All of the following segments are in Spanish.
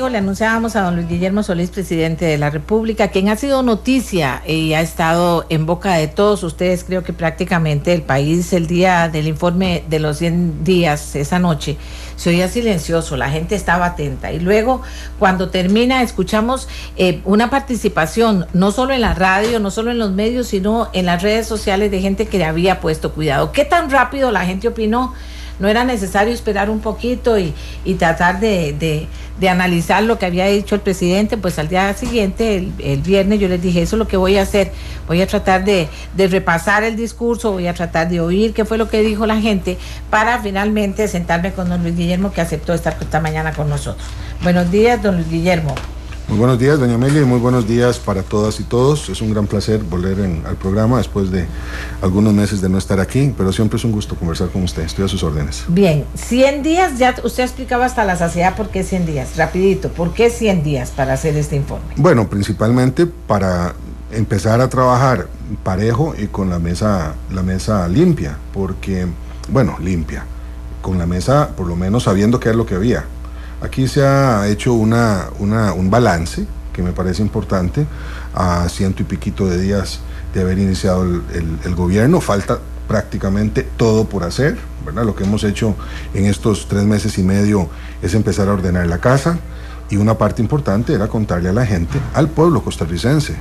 amigo, le anunciábamos a don Luis Guillermo Solís, presidente de la República, quien ha sido noticia y ha estado en boca de todos ustedes, creo que prácticamente el país, el día del informe de los 100 días, esa noche, se oía silencioso, la gente estaba atenta. Y luego, cuando termina, escuchamos una participación, no solo en la radio, no solo en los medios, sino en las redes sociales de gente que le había puesto cuidado. ¿Qué tan rápido la gente opinó? No era necesario esperar un poquito y tratar de analizar lo que había dicho el presidente. Pues al día siguiente, el viernes, yo les dije, eso es lo que voy a hacer. Voy a tratar de repasar el discurso, voy a tratar de oír qué fue lo que dijo la gente para finalmente sentarme con don Luis Guillermo, que aceptó estar esta mañana con nosotros. Buenos días, don Luis Guillermo. Muy buenos días, doña Amelia, y muy buenos días para todas y todos. Es un gran placer volver al programa después de algunos meses de no estar aquí, pero siempre es un gusto conversar con usted. Estoy a sus órdenes. Bien, 100 días, ya usted explicaba hasta la saciedad por qué 100 días. Rapidito, ¿por qué 100 días para hacer este informe? Bueno, principalmente para empezar a trabajar parejo y con la mesa limpia, porque, bueno, limpia, con la mesa por lo menos sabiendo qué es lo que había. Aquí se ha hecho un balance que me parece importante a 100 y piquito de días de haber iniciado el gobierno. Falta prácticamente todo por hacer, ¿verdad? Lo que hemos hecho en estos 3 meses y medio es empezar a ordenar la casa, y una parte importante era contarle a la gente, al pueblo costarricense,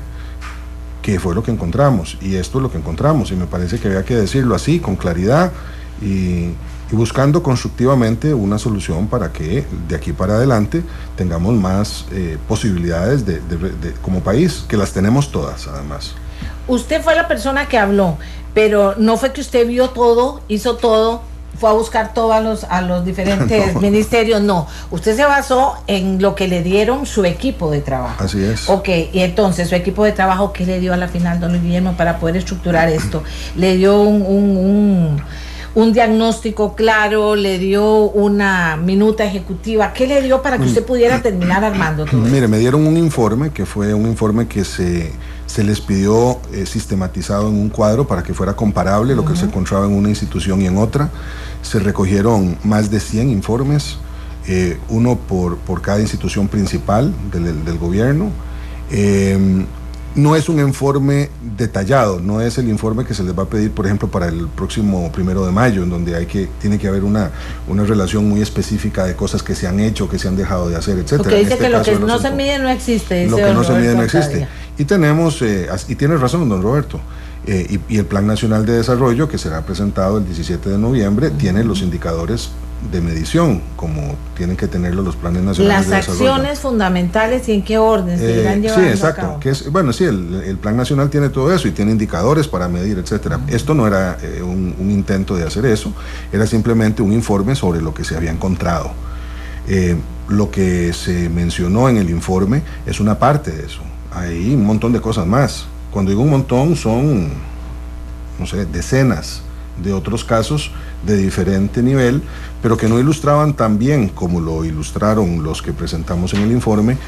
qué fue lo que encontramos, y esto es lo que encontramos, y me parece que había que decirlo así, con claridad, y buscando constructivamente una solución para que de aquí para adelante tengamos más posibilidades como país, que las tenemos todas además. Usted fue la persona que habló, pero no fue que usted vio todo, hizo todo, fue a buscar todo a los diferentes no. ministerios, no. Usted se basó en lo que le dieron su equipo de trabajo. Así es. Ok, y entonces su equipo de trabajo, ¿qué le dio a la final, don Luis Guillermo, para poder estructurar esto? Le dio un diagnóstico claro, le dio una minuta ejecutiva. ¿Qué le dio para que usted pudiera terminar armando todo Mire, me dieron un informe, que fue un informe que se les pidió sistematizado en un cuadro para que fuera comparable lo que se encontraba en una institución y en otra. Se recogieron más de 100 informes, uno por cada institución principal del gobierno. No es un informe detallado, no es el informe que se les va a pedir, por ejemplo, para el próximo 1 de mayo, en donde tiene que haber una relación muy específica de cosas que se han hecho, que se han dejado de hacer, etcétera. Porque dice que lo que no se mide no existe. Lo que no se mide no existe. Y tenemos, y tiene razón, don Roberto, y el Plan Nacional de Desarrollo, que será presentado el 17 de noviembre, tiene los indicadores de medición, como tienen que tenerlo los planes nacionales de desarrollo. Las acciones fundamentales, ¿y en qué orden se irán llevando sí, exacto, a cabo? Bueno, sí, el plan nacional tiene todo eso y tiene indicadores para medir, etcétera. Esto no era un intento de hacer eso, era simplemente un informe sobre lo que se había encontrado. Lo que se mencionó en el informe es una parte de eso. Hay un montón de cosas más. Cuando digo un montón, son, no sé, decenas de otros casos de diferente nivel, pero que no ilustraban tan bien como lo ilustraron los que presentamos en el informe,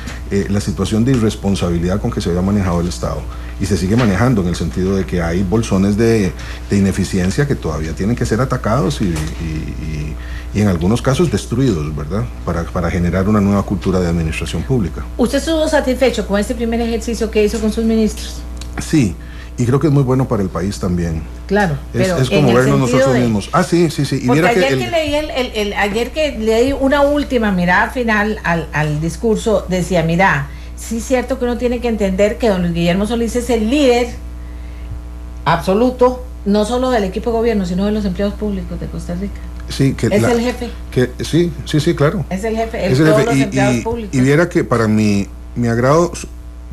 la situación de irresponsabilidad con que se había manejado el Estado. Y se sigue manejando en el sentido de que hay bolsones de ineficiencia que todavía tienen que ser atacados y en algunos casos destruidos, ¿verdad? Para generar una nueva cultura de administración pública. ¿Usted estuvo satisfecho con este primer ejercicio que hizo con sus ministros? Sí. Y creo que es muy bueno para el país también. Claro, pero es como vernos nosotros mismos. Sí. Y porque mira ayer que leí una última mirada final al discurso, decía, mira, sí es cierto que uno tiene que entender que don Luis Guillermo Solís es el líder absoluto, no solo del equipo de gobierno, sino de los empleados públicos de Costa Rica. Sí, que es el jefe. Sí, claro. Es el jefe, todos los empleados públicos. Y viera que para mi agrado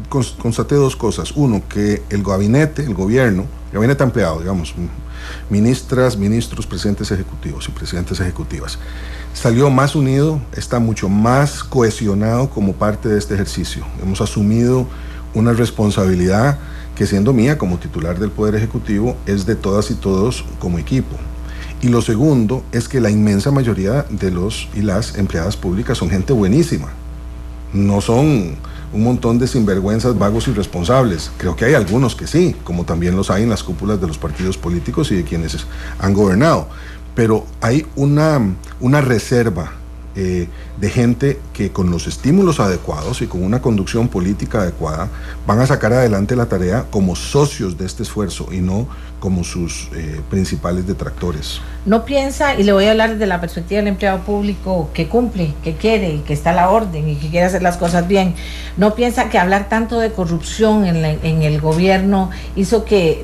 constaté 2 cosas. Uno, que el gabinete ampliado, digamos, ministras, ministros, presidentes ejecutivos y presidentes ejecutivas, salió más unido, está mucho más cohesionado como parte de este ejercicio. Hemos asumido una responsabilidad que, siendo mía como titular del Poder Ejecutivo, es de todas y todos como equipo. Y lo segundo es que la inmensa mayoría de los y las empleadas públicas son gente buenísima. No son un montón de sinvergüenzas, vagos y irresponsables. Creo que hay algunos que sí, como también los hay en las cúpulas de los partidos políticos y de quienes han gobernado. Pero hay una reserva de gente que con los estímulos adecuados y con una conducción política adecuada van a sacar adelante la tarea como socios de este esfuerzo y no como sus principales detractores. No piensa, y le voy a hablar desde la perspectiva del empleado público que cumple, que quiere y que está a la orden y que quiere hacer las cosas bien, no piensa que hablar tanto de corrupción en el gobierno hizo que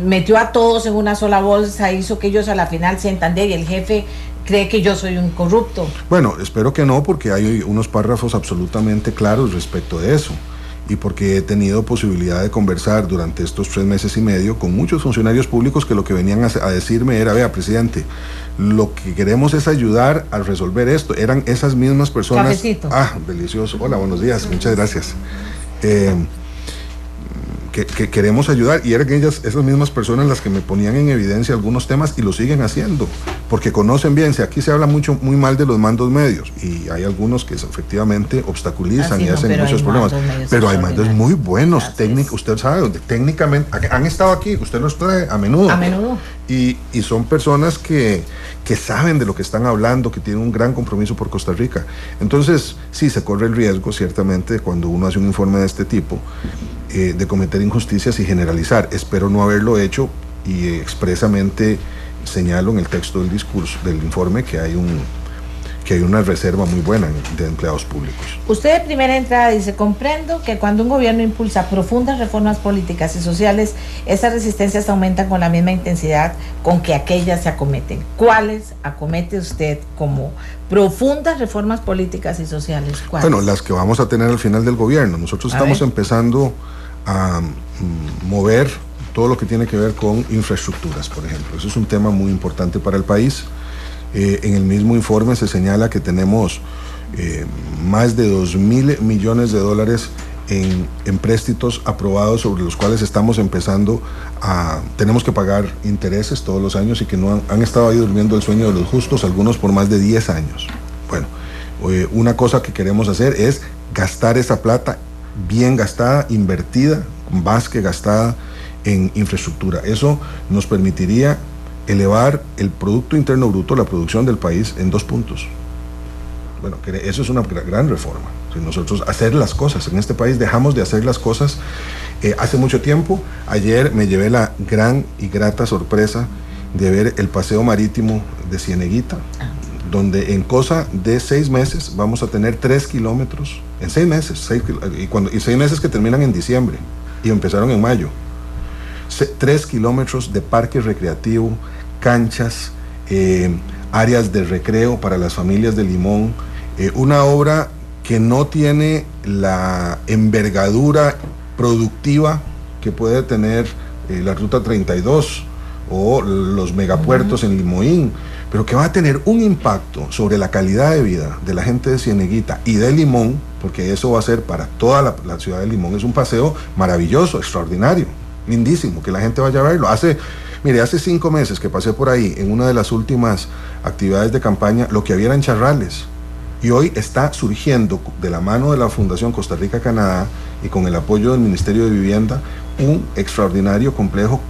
metió a todos en una sola bolsa, hizo que ellos a la final se entiendan y el jefe cree que yo soy un corrupto? Bueno, espero que no, porque hay unos párrafos absolutamente claros respecto de eso, y porque he tenido posibilidad de conversar durante estos 3 meses y medio con muchos funcionarios públicos que lo que venían a decirme era: vea, presidente, lo que queremos es ayudar a resolver esto. Eran esas mismas personas. Cafecito. Ah, delicioso. Hola, buenos días, muchas gracias. Que queremos ayudar, y eran esas mismas personas las que me ponían en evidencia algunos temas y lo siguen haciendo, porque conocen bien. Si aquí se habla muy mal de los mandos medios, y hay algunos que efectivamente obstaculizan y hacen muchos problemas, pero hay mandos muy buenos, técnicos, usted sabe, técnicamente han estado aquí, usted los trae a menudo. Y son personas que saben de lo que están hablando, que tienen un gran compromiso por Costa Rica. Entonces, sí, se corre el riesgo, ciertamente, cuando uno hace un informe de este tipo, de cometer injusticias y generalizar. Espero no haberlo hecho, y expresamente señalo en el texto del discurso, del informe, que hay una reserva muy buena de empleados públicos. Usted de primera entrada dice: comprendo que cuando un gobierno impulsa profundas reformas políticas y sociales, esas resistencias aumentan con la misma intensidad con que aquellas se acometen. ¿Cuáles acomete usted como profundas reformas políticas y sociales? ¿Cuáles? Bueno, las que vamos a tener al final del gobierno. Nosotros estamos empezando a mover todo lo que tiene que ver con infraestructuras, por ejemplo. Eso es un tema muy importante para el país. En el mismo informe se señala que tenemos más de 2.000 millones de dólares en empréstitos aprobados, sobre los cuales estamos empezando tenemos que pagar intereses todos los años, y que no han estado ahí durmiendo el sueño de los justos, algunos por más de 10 años. Bueno, una cosa que queremos hacer es gastar esa plata bien gastada, invertida, más que gastada en infraestructura. Eso nos permitiría elevar el Producto Interno Bruto, la producción del país, en 2 puntos. Bueno, eso es una gran reforma. Si nosotros hacer las cosas, en este país dejamos de hacer las cosas hace mucho tiempo. Ayer me llevé la gran y grata sorpresa de ver el paseo marítimo de Cieneguita, donde en cosa de 6 meses vamos a tener 3 kilómetros, en 6 meses, 6 meses que terminan en diciembre y empezaron en mayo. 3 kilómetros de parque recreativo, canchas, áreas de recreo para las familias de Limón, una obra que no tiene la envergadura productiva que puede tener la Ruta 32 o los megapuertos en Limoín, pero que va a tener un impacto sobre la calidad de vida de la gente de Cieneguita y de Limón, porque eso va a ser para toda la ciudad de Limón. Es un paseo maravilloso, extraordinario, lindísimo, que la gente vaya a verlo. Hace 5 meses que pasé por ahí en una de las últimas actividades de campaña, lo que había eran charrales, y hoy está surgiendo, de la mano de la Fundación Costa Rica Canadá y con el apoyo del Ministerio de Vivienda, un extraordinario complejo,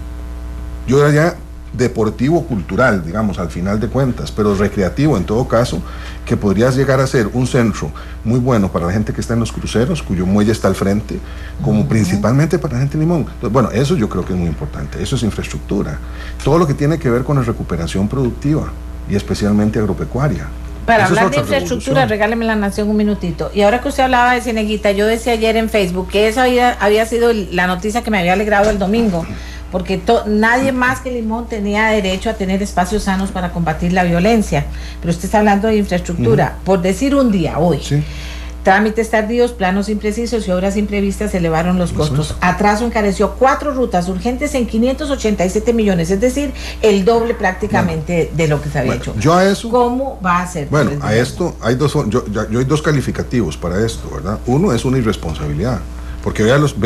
yo diría deportivo cultural, digamos, al final de cuentas, pero recreativo en todo caso, que podría llegar a ser un centro muy bueno para la gente que está en los cruceros, cuyo muelle está al frente, como principalmente para la gente de Limón. Entonces, bueno, eso yo creo que es muy importante. Eso es infraestructura. Todo lo que tiene que ver con la recuperación productiva y especialmente agropecuaria. Para hablar de infraestructura, regáleme la Nación un minutito. Y ahora que usted hablaba de Cieneguita, yo decía ayer en Facebook que esa había sido la noticia que me había alegrado el domingo, porque nadie más que Limón tenía derecho a tener espacios sanos para combatir la violencia. Pero usted está hablando de infraestructura. Por decir un día, hoy, sí. Trámites tardíos, planos imprecisos y obras imprevistas elevaron los costos. Atraso encareció 4 rutas urgentes en 587 millones, es decir, el doble prácticamente de lo que se había hecho. Yo a eso, ¿cómo va a ser? Bueno, a esto hay hay 2 calificativos para esto, ¿verdad? Uno es una irresponsabilidad, porque vea los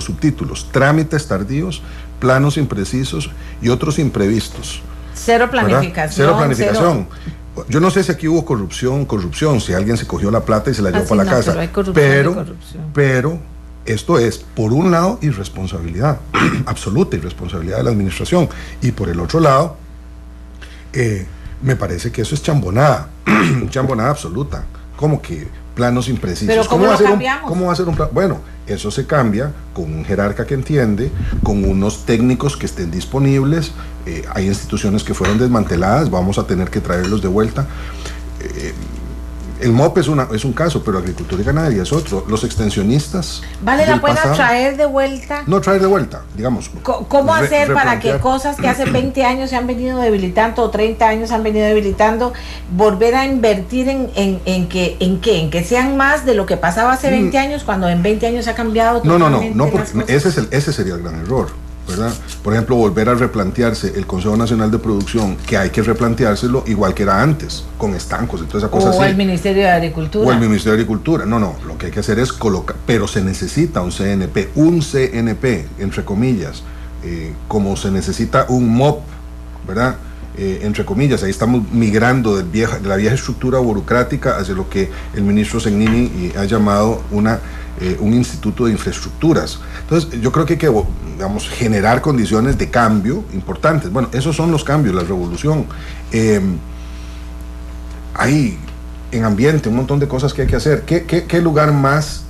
subtítulos: trámites tardíos, planos imprecisos y otros imprevistos. Cero planificación. Cero planificación. Yo no sé si aquí hubo corrupción, si alguien se cogió la plata y se la llevó para la casa. Pero hay corrupción, pero esto es, por un lado, irresponsabilidad, absoluta irresponsabilidad de la administración, y por el otro lado, Me parece que eso es chambonada, chambonada absoluta. Como que planos imprecisos. Pero ¿cómo lo cambiamos? ¿Cómo va a ser un plan? Bueno, eso se cambia con un jerarca que entiende, con unos técnicos que estén disponibles. Hay instituciones que fueron desmanteladas, vamos a tener que traerlos de vuelta. El MOP es un caso, pero agricultura y ganadería es otro. Los extensionistas. ¿Vale la pena traer de vuelta? No traer de vuelta, digamos. ¿Cómo hacer para que cosas que hace 20 años se han venido debilitando o 30 años se han venido debilitando, volver a invertir en que sean más de lo que pasaba hace 20 años, cuando en 20 años ha cambiado totalmente? No, porque ese sería el gran error, ¿verdad? Por ejemplo, volver a replantearse el Consejo Nacional de Producción, que hay que replanteárselo igual que era antes, con estancos y toda esa cosa así. O el Ministerio de Agricultura. O el Ministerio de Agricultura. No, lo que hay que hacer es colocar, pero se necesita un CNP, entre comillas, como se necesita un MOP, ¿verdad? Entre comillas, ahí estamos migrando de la vieja estructura burocrática hacia lo que el ministro Zegnini ha llamado un instituto de infraestructuras. Entonces, yo creo que hay que, digamos, generar condiciones de cambio importantes. Bueno, esos son los cambios, la revolución. Hay en ambiente un montón de cosas que hay que hacer. ¿Qué lugar más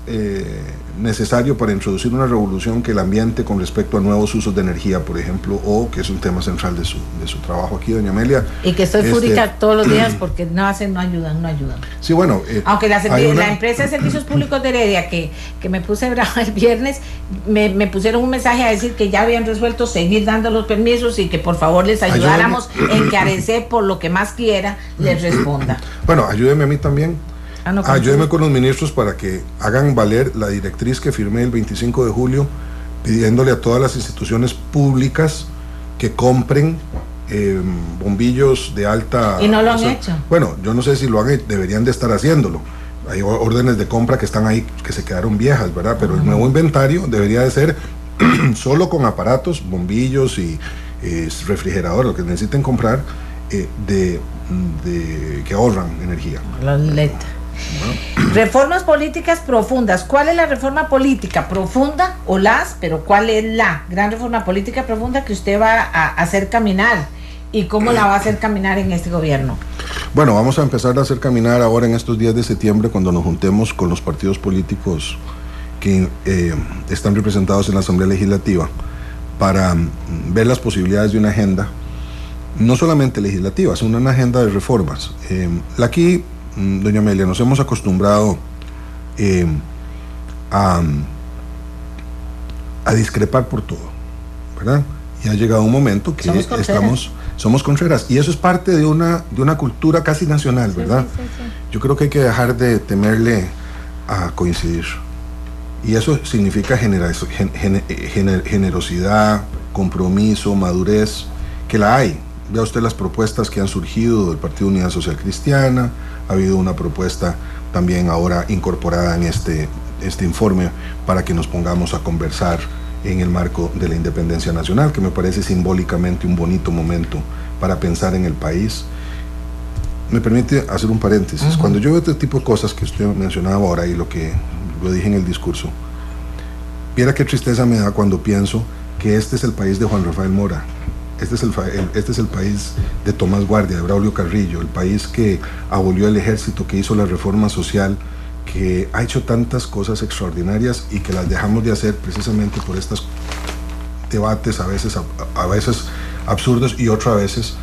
necesario para introducir una revolución que el ambiente con respecto a nuevos usos de energía, por ejemplo, o que es un tema central de su trabajo aquí, doña Amelia? Y que estoy fúrica todos los días porque no ayudan. Sí, bueno. Aunque la empresa de servicios públicos de Heredia, que me puse brava el viernes, me pusieron un mensaje a decir que ya habían resuelto seguir dando los permisos y que por favor les ayudáramos en que Arece, por lo que más quiera, les responda. Bueno, ayúdeme a mí también. Ayúdeme con los ministros para que hagan valer la directriz que firmé el 25 de julio, pidiéndole a todas las instituciones públicas que compren bombillos de alta... ¿Y no lo han hecho? Bueno, yo no sé si lo han hecho, deberían de estar haciéndolo. Hay órdenes de compra que están ahí, que se quedaron viejas, ¿verdad? Pero el nuevo inventario debería de ser solo con aparatos, bombillos y refrigeradores, lo que necesiten comprar, que ahorran energía. La letra. Reformas políticas profundas. ¿Cuál es la reforma política profunda pero cuál es la gran reforma política profunda que usted va a hacer caminar y cómo la va a hacer caminar en este gobierno? Bueno, vamos a empezar a hacer caminar ahora en estos días de septiembre, cuando nos juntemos con los partidos políticos que están representados en la Asamblea Legislativa, para ver las posibilidades de una agenda, no solamente legislativa, sino una agenda de reformas. Aquí, doña Amelia, nos hemos acostumbrado a discrepar por todo, ¿verdad? Y ha llegado un momento que somos contreras, y eso es parte de una cultura casi nacional, ¿verdad? Sí. Yo creo que hay que dejar de temerle a coincidir, y eso significa generosidad, compromiso, madurez, que la hay. Vea usted las propuestas que han surgido del Partido Unidad Social Cristiana. Ha habido una propuesta también ahora incorporada en este informe para que nos pongamos a conversar en el marco de la independencia nacional, que me parece simbólicamente un bonito momento para pensar en el país. Me permite hacer un paréntesis. Cuando yo veo este tipo de cosas que usted mencionaba ahora y lo que lo dije en el discurso, viera qué tristeza me da cuando pienso que este es el país de Juan Rafael Mora. Este es el país de Tomás Guardia, de Braulio Carrillo, el país que abolió el ejército, que hizo la reforma social, que ha hecho tantas cosas extraordinarias y que las dejamos de hacer precisamente por estos debates a veces absurdos y otras veces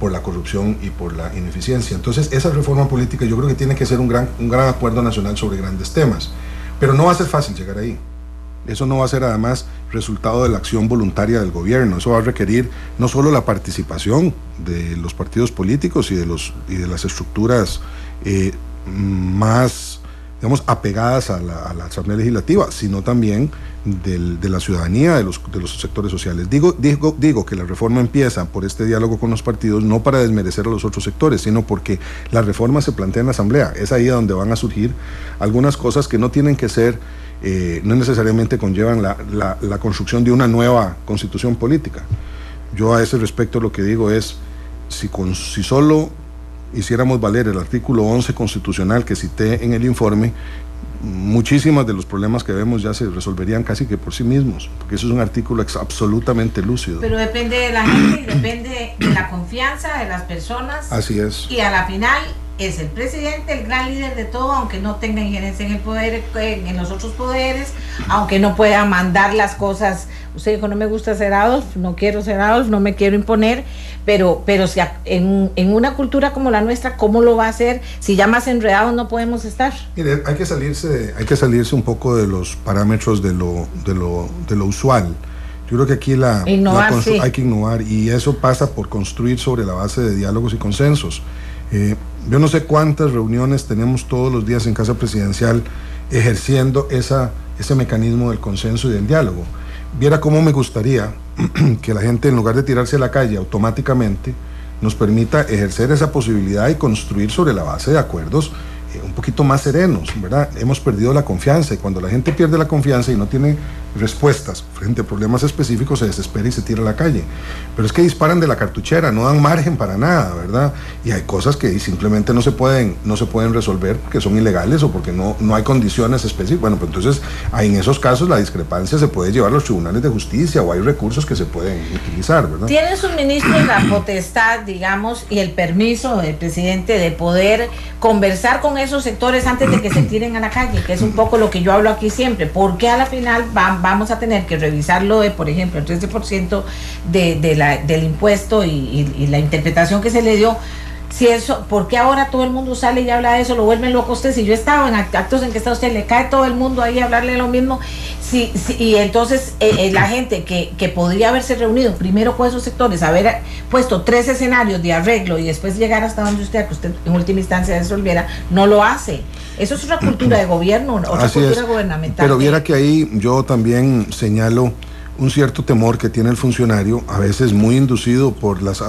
por la corrupción y por la ineficiencia. Entonces, esa reforma política yo creo que tiene que ser un gran acuerdo nacional sobre grandes temas, pero no va a ser fácil llegar ahí. Eso no va a ser además resultado de la acción voluntaria del gobierno. Eso va a requerir no solo la participación de los partidos políticos y de las estructuras más, digamos, apegadas a la Asamblea Legislativa, sino también de la ciudadanía, de los sectores sociales. Digo que la reforma empieza por este diálogo con los partidos, no para desmerecer a los otros sectores, sino porque la reforma se plantea en la Asamblea. Es ahí donde van a surgir algunas cosas que no tienen que ser, no necesariamente conllevan la construcción de una nueva constitución política. Yo a ese respecto lo que digo es, si solo hiciéramos valer el artículo 11 constitucional que cité en el informe, muchísimos de los problemas que vemos ya se resolverían casi que por sí mismos, porque eso es un artículo absolutamente lúcido. Pero depende de la gente y depende de la confianza de las personas. Así es. Y a la final es el presidente el gran líder de todo, aunque no tenga injerencia en el poder, en los otros poderes, aunque no pueda mandar las cosas. Usted dijo, no me gusta ser Adolf, no quiero ser Adolf, no me quiero imponer, pero si en una cultura como la nuestra, ¿cómo lo va a hacer? Si ya más enredados no podemos estar. Mire, hay que salirse un poco de los parámetros de lo usual. Yo creo que aquí sí. hay que innovar, y eso pasa por construir sobre la base de diálogos y consensos. Yo no sé cuántas reuniones tenemos todos los días en Casa Presidencial ejerciendo ese mecanismo del consenso y del diálogo. Viera cómo me gustaría que la gente, en lugar de tirarse a la calle automáticamente, nos permita ejercer esa posibilidad y construir sobre la base de acuerdos un poquito más serenos, ¿verdad? Hemos perdido la confianza, y cuando la gente pierde la confianza y no tiene respuestas frente a problemas específicos, se desespera y se tira a la calle. Pero es que disparan de la cartuchera, no dan margen para nada, ¿verdad? Y hay cosas que simplemente no se pueden resolver porque son ilegales o porque no hay condiciones específicas. Bueno, pues entonces en esos casos la discrepancia se puede llevar a los tribunales de justicia, o hay recursos que se pueden utilizar, ¿verdad? ¿Tienen sus ministros la potestad, digamos, y el permiso del presidente de poder conversar con esos sectores antes de que se tiren a la calle? Que es un poco lo que yo hablo aquí siempre. ¿Por qué a la final vamos a tener que revisarlo de, por ejemplo, el 13% del impuesto y la interpretación que se le dio? Si eso, ¿por qué ahora todo el mundo sale y habla de eso? Lo vuelven loco a usted. Si yo estaba en actos en que está usted, le cae todo el mundo ahí a hablarle lo mismo. Y entonces la gente que podría haberse reunido primero con esos sectores, haber puesto 3 escenarios de arreglo y después llegar hasta donde usted, que usted en última instancia resolviera, no lo hace. Eso es una cultura de gobierno, otra cultura gubernamental. Pero viera que ahí yo también señalo un cierto temor que tiene el funcionario, a veces muy inducido por las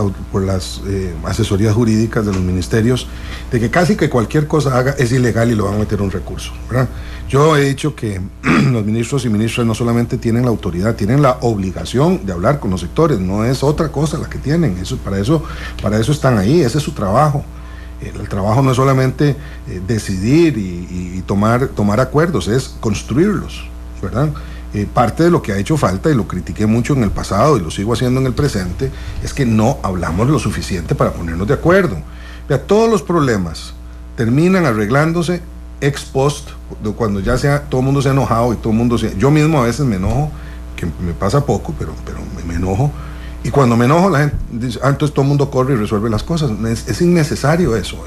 asesorías jurídicas de los ministerios, de que casi que cualquier cosa haga es ilegal y lo van a meter un recurso, ¿verdad? Yo he dicho que los ministros y ministras no solamente tienen la autoridad, tienen la obligación de hablar con los sectores, no es otra cosa la que tienen. Para eso están ahí, ese es su trabajo. El trabajo no es solamente decidir y tomar acuerdos, es construirlos, ¿verdad? Parte de lo que ha hecho falta, y lo critiqué mucho en el pasado y lo sigo haciendo en el presente, es que no hablamos lo suficiente para ponernos de acuerdo. Vea, todos los problemas terminan arreglándose ex post, cuando ya todo el mundo se ha enojado y todo el mundo yo mismo a veces me enojo, que me pasa poco, pero me enojo. Y cuando me enojo, la gente dice, entonces todo el mundo corre y resuelve las cosas. Es innecesario eso.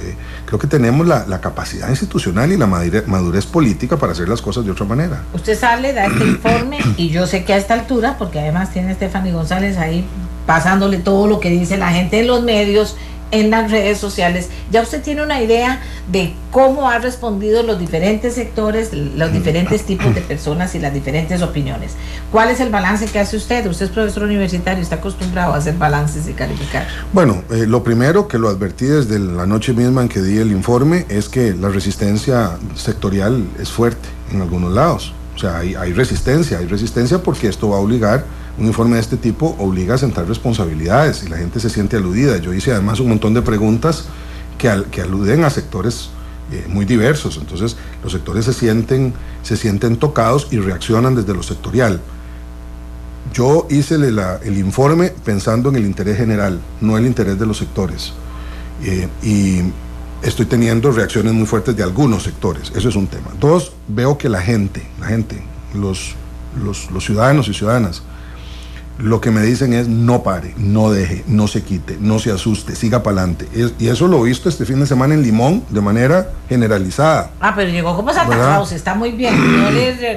Creo que tenemos la capacidad institucional y la madurez política para hacer las cosas de otra manera. Usted sale, da este informe, y yo sé que a esta altura, porque además tiene Stephanie González ahí pasándole todo lo que dice la gente en los medios, en las redes sociales, ya usted tiene una idea de cómo ha respondido los diferentes sectores, los diferentes tipos de personas y las diferentes opiniones. ¿Cuál es el balance que hace usted? Usted es profesor universitario, está acostumbrado a hacer balances y calificar. Bueno, lo primero, que lo advertí desde la noche misma en que di el informe, es que la resistencia sectorial es fuerte en algunos lados. O sea, hay resistencia porque esto va a obligar, un informe de este tipo obliga a sentar responsabilidades y la gente se siente aludida. Yo hice además un montón de preguntas que aluden a sectores muy diversos, entonces los sectores se sienten tocados y reaccionan desde lo sectorial. Yo hice el informe pensando en el interés general, no el interés de los sectores, y estoy teniendo reacciones muy fuertes de algunos sectores. Eso es un tema. 2, veo que la gente, los ciudadanos y ciudadanas, lo que me dicen es: no pare, no deje, no se quite, no se asuste, siga para adelante. Y eso lo he visto este fin de semana en Limón de manera generalizada. Pero llegó como Santa Claus, está muy bien.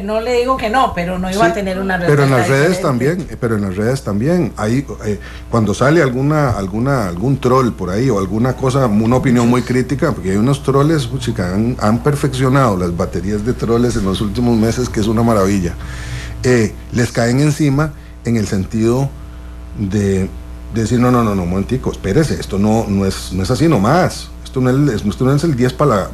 No le digo que no, pero no iba a tener una respuesta. Pero en las redes también, hay, cuando sale algún troll por ahí o alguna cosa, una opinión muy crítica, porque hay unos trolls que han perfeccionado las baterías de troles en los últimos meses, que es una maravilla. Les caen encima en el sentido de decir, no, momentico, espérese, esto no es así nomás, esto no es el 10 para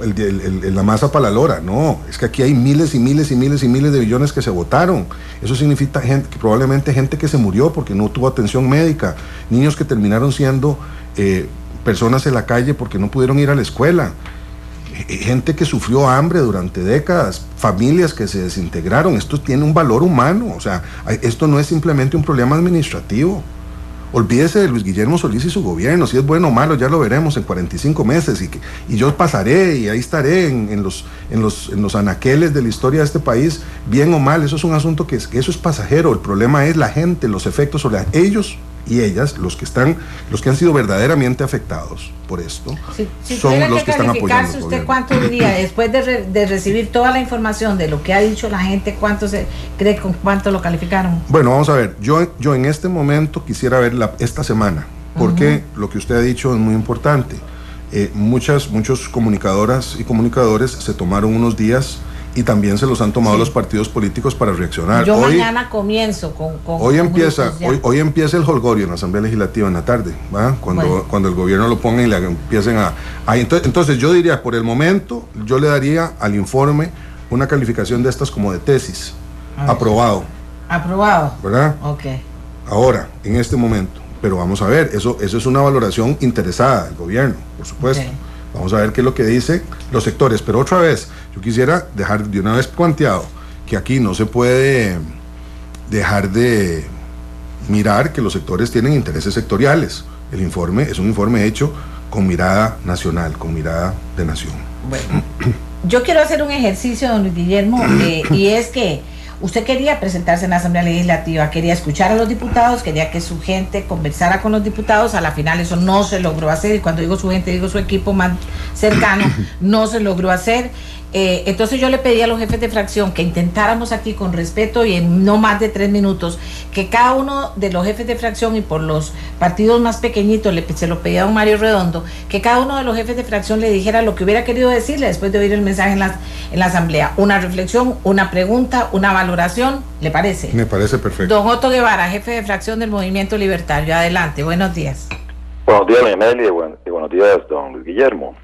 la masa para la lora, no, es que aquí hay miles y miles y miles y miles de billones que se votaron. Eso significa probablemente gente que se murió porque no tuvo atención médica, niños que terminaron siendo personas en la calle porque no pudieron ir a la escuela. gente que sufrió hambre durante décadas, familias que se desintegraron. Esto tiene un valor humano, o sea, esto no es simplemente un problema administrativo. Olvídese de Luis Guillermo Solís y su gobierno, si es bueno o malo ya lo veremos en 45 meses y yo pasaré y ahí estaré en los anaqueles de la historia de este país, bien o mal. Eso es un asunto que eso es pasajero. El problema es la gente, los efectos sobre ellos y ellas, los que han sido verdaderamente afectados por esto, si son los que están apoyando. ¿Usted cuánto diría, después de recibir toda la información de lo que ha dicho la gente, cuánto se cree, con cuánto lo calificaron? Bueno, vamos a ver, yo en este momento quisiera ver esta semana, porque lo que usted ha dicho es muy importante. Muchos comunicadoras y comunicadores se tomaron unos días y también se los han tomado los partidos políticos para reaccionar. Yo mañana comienzo con hoy empieza el holgorio en la Asamblea Legislativa en la tarde, ¿va? Cuando el gobierno lo ponga y le empiecen entonces yo diría, por el momento, yo le daría al informe una calificación de estas como de tesis. Aprobado. Aprobado. ¿Verdad? Ok. Ahora, en este momento. Pero vamos a ver, eso es una valoración interesada del gobierno, por supuesto. Okay. Vamos a ver qué es lo que dicen los sectores. Pero otra vez, yo quisiera dejar de una vez planteado que aquí no se puede dejar de mirar que los sectores tienen intereses sectoriales. El informe es un informe hecho con mirada nacional, con mirada de nación. Bueno, yo quiero hacer un ejercicio, don Luis Guillermo, y es que usted quería presentarse en la Asamblea Legislativa, quería escuchar a los diputados, quería que su gente conversara con los diputados. A la final eso no se logró hacer, y cuando digo su gente, digo su equipo más cercano, no se logró hacer. Entonces yo le pedí a los jefes de fracción que intentáramos aquí con respeto y en no más de 3 minutos, que cada uno de los jefes de fracción, y por los partidos más pequeñitos se lo pedía a don Mario Redondo, que cada uno de los jefes de fracción le dijera lo que hubiera querido decirle después de oír el mensaje en la asamblea. Una reflexión, una pregunta, una valoración, ¿le parece? Me parece perfecto. Don Otto Guevara, jefe de fracción del Movimiento Libertario, adelante, buenos días. Buenos días, doña Meli, y buenos días, don Luis Guillermo.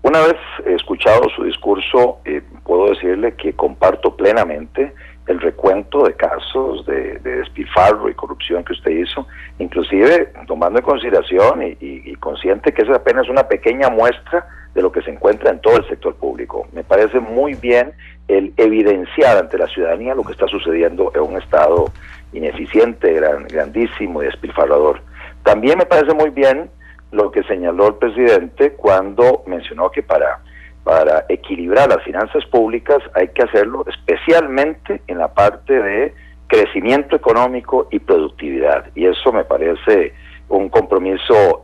Una vez escuchado su discurso, puedo decirle que comparto plenamente el recuento de casos de despilfarro y corrupción que usted hizo, inclusive tomando en consideración y consciente que esa apenas es una pequeña muestra de lo que se encuentra en todo el sector público. Me parece muy bien el evidenciar ante la ciudadanía lo que está sucediendo en un Estado ineficiente, grandísimo y despilfarrador. También me parece muy bien lo que señaló el presidente cuando mencionó que para equilibrar las finanzas públicas hay que hacerlo especialmente en la parte de crecimiento económico y productividad, y eso me parece un compromiso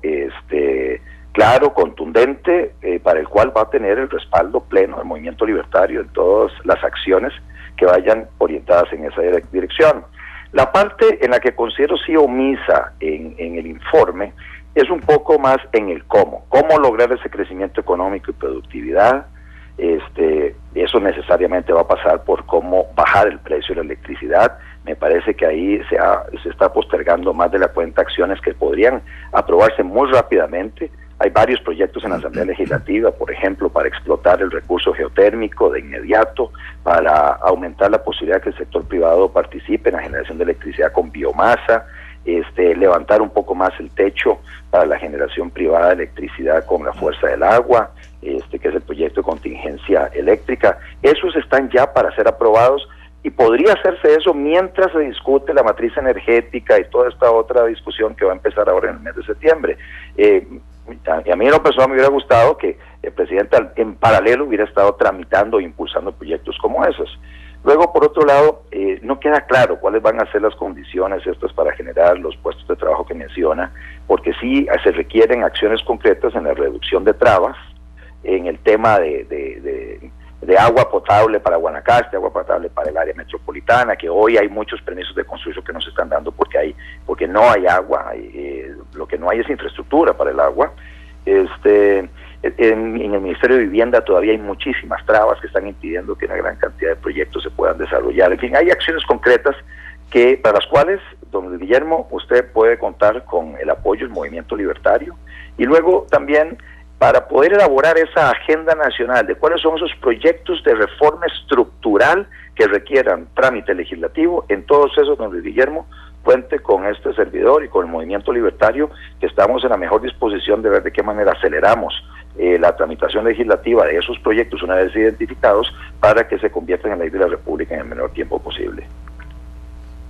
claro, contundente, para el cual va a tener el respaldo pleno del Movimiento Libertario en todas las acciones que vayan orientadas en esa dirección. La parte en la que considero sí omisa en el informe es un poco más en el cómo lograr ese crecimiento económico y productividad. Eso necesariamente va a pasar por cómo bajar el precio de la electricidad. Me parece que ahí se está postergando más de la cuenta acciones que podrían aprobarse muy rápidamente. Hay varios proyectos en la Asamblea Legislativa, por ejemplo, para explotar el recurso geotérmico de inmediato, para aumentar la posibilidad que el sector privado participe en la generación de electricidad con biomasa, levantar un poco más el techo para la generación privada de electricidad con la fuerza del agua, que es el proyecto de contingencia eléctrica. Esos están ya para ser aprobados, y podría hacerse eso mientras se discute la matriz energética y toda esta otra discusión que va a empezar ahora en el mes de septiembre. A mí en lo personal me hubiera gustado que el presidente en paralelo hubiera estado tramitando e impulsando proyectos como esos. Luego, por otro lado, no queda claro cuáles van a ser las condiciones estas para generar los puestos de trabajo que menciona, porque sí se requieren acciones concretas en la reducción de trabas, en el tema de agua potable para Guanacaste, agua potable para el área metropolitana, que hoy hay muchos permisos de construcción que no se están dando porque no hay agua, lo que no hay es infraestructura para el agua. En el Ministerio de Vivienda todavía hay muchísimas trabas que están impidiendo que una gran cantidad de proyectos se puedan desarrollar. En fin, hay acciones concretas para las cuales, don Guillermo, usted puede contar con el apoyo del Movimiento Libertario, y luego también para poder elaborar esa agenda nacional de cuáles son esos proyectos de reforma estructural que requieran trámite legislativo. En todos esos, don Luis Guillermo, cuente con este servidor y con el Movimiento Libertario, que estamos en la mejor disposición de ver de qué manera aceleramos la tramitación legislativa de esos proyectos una vez identificados para que se conviertan en ley de la República en el menor tiempo posible.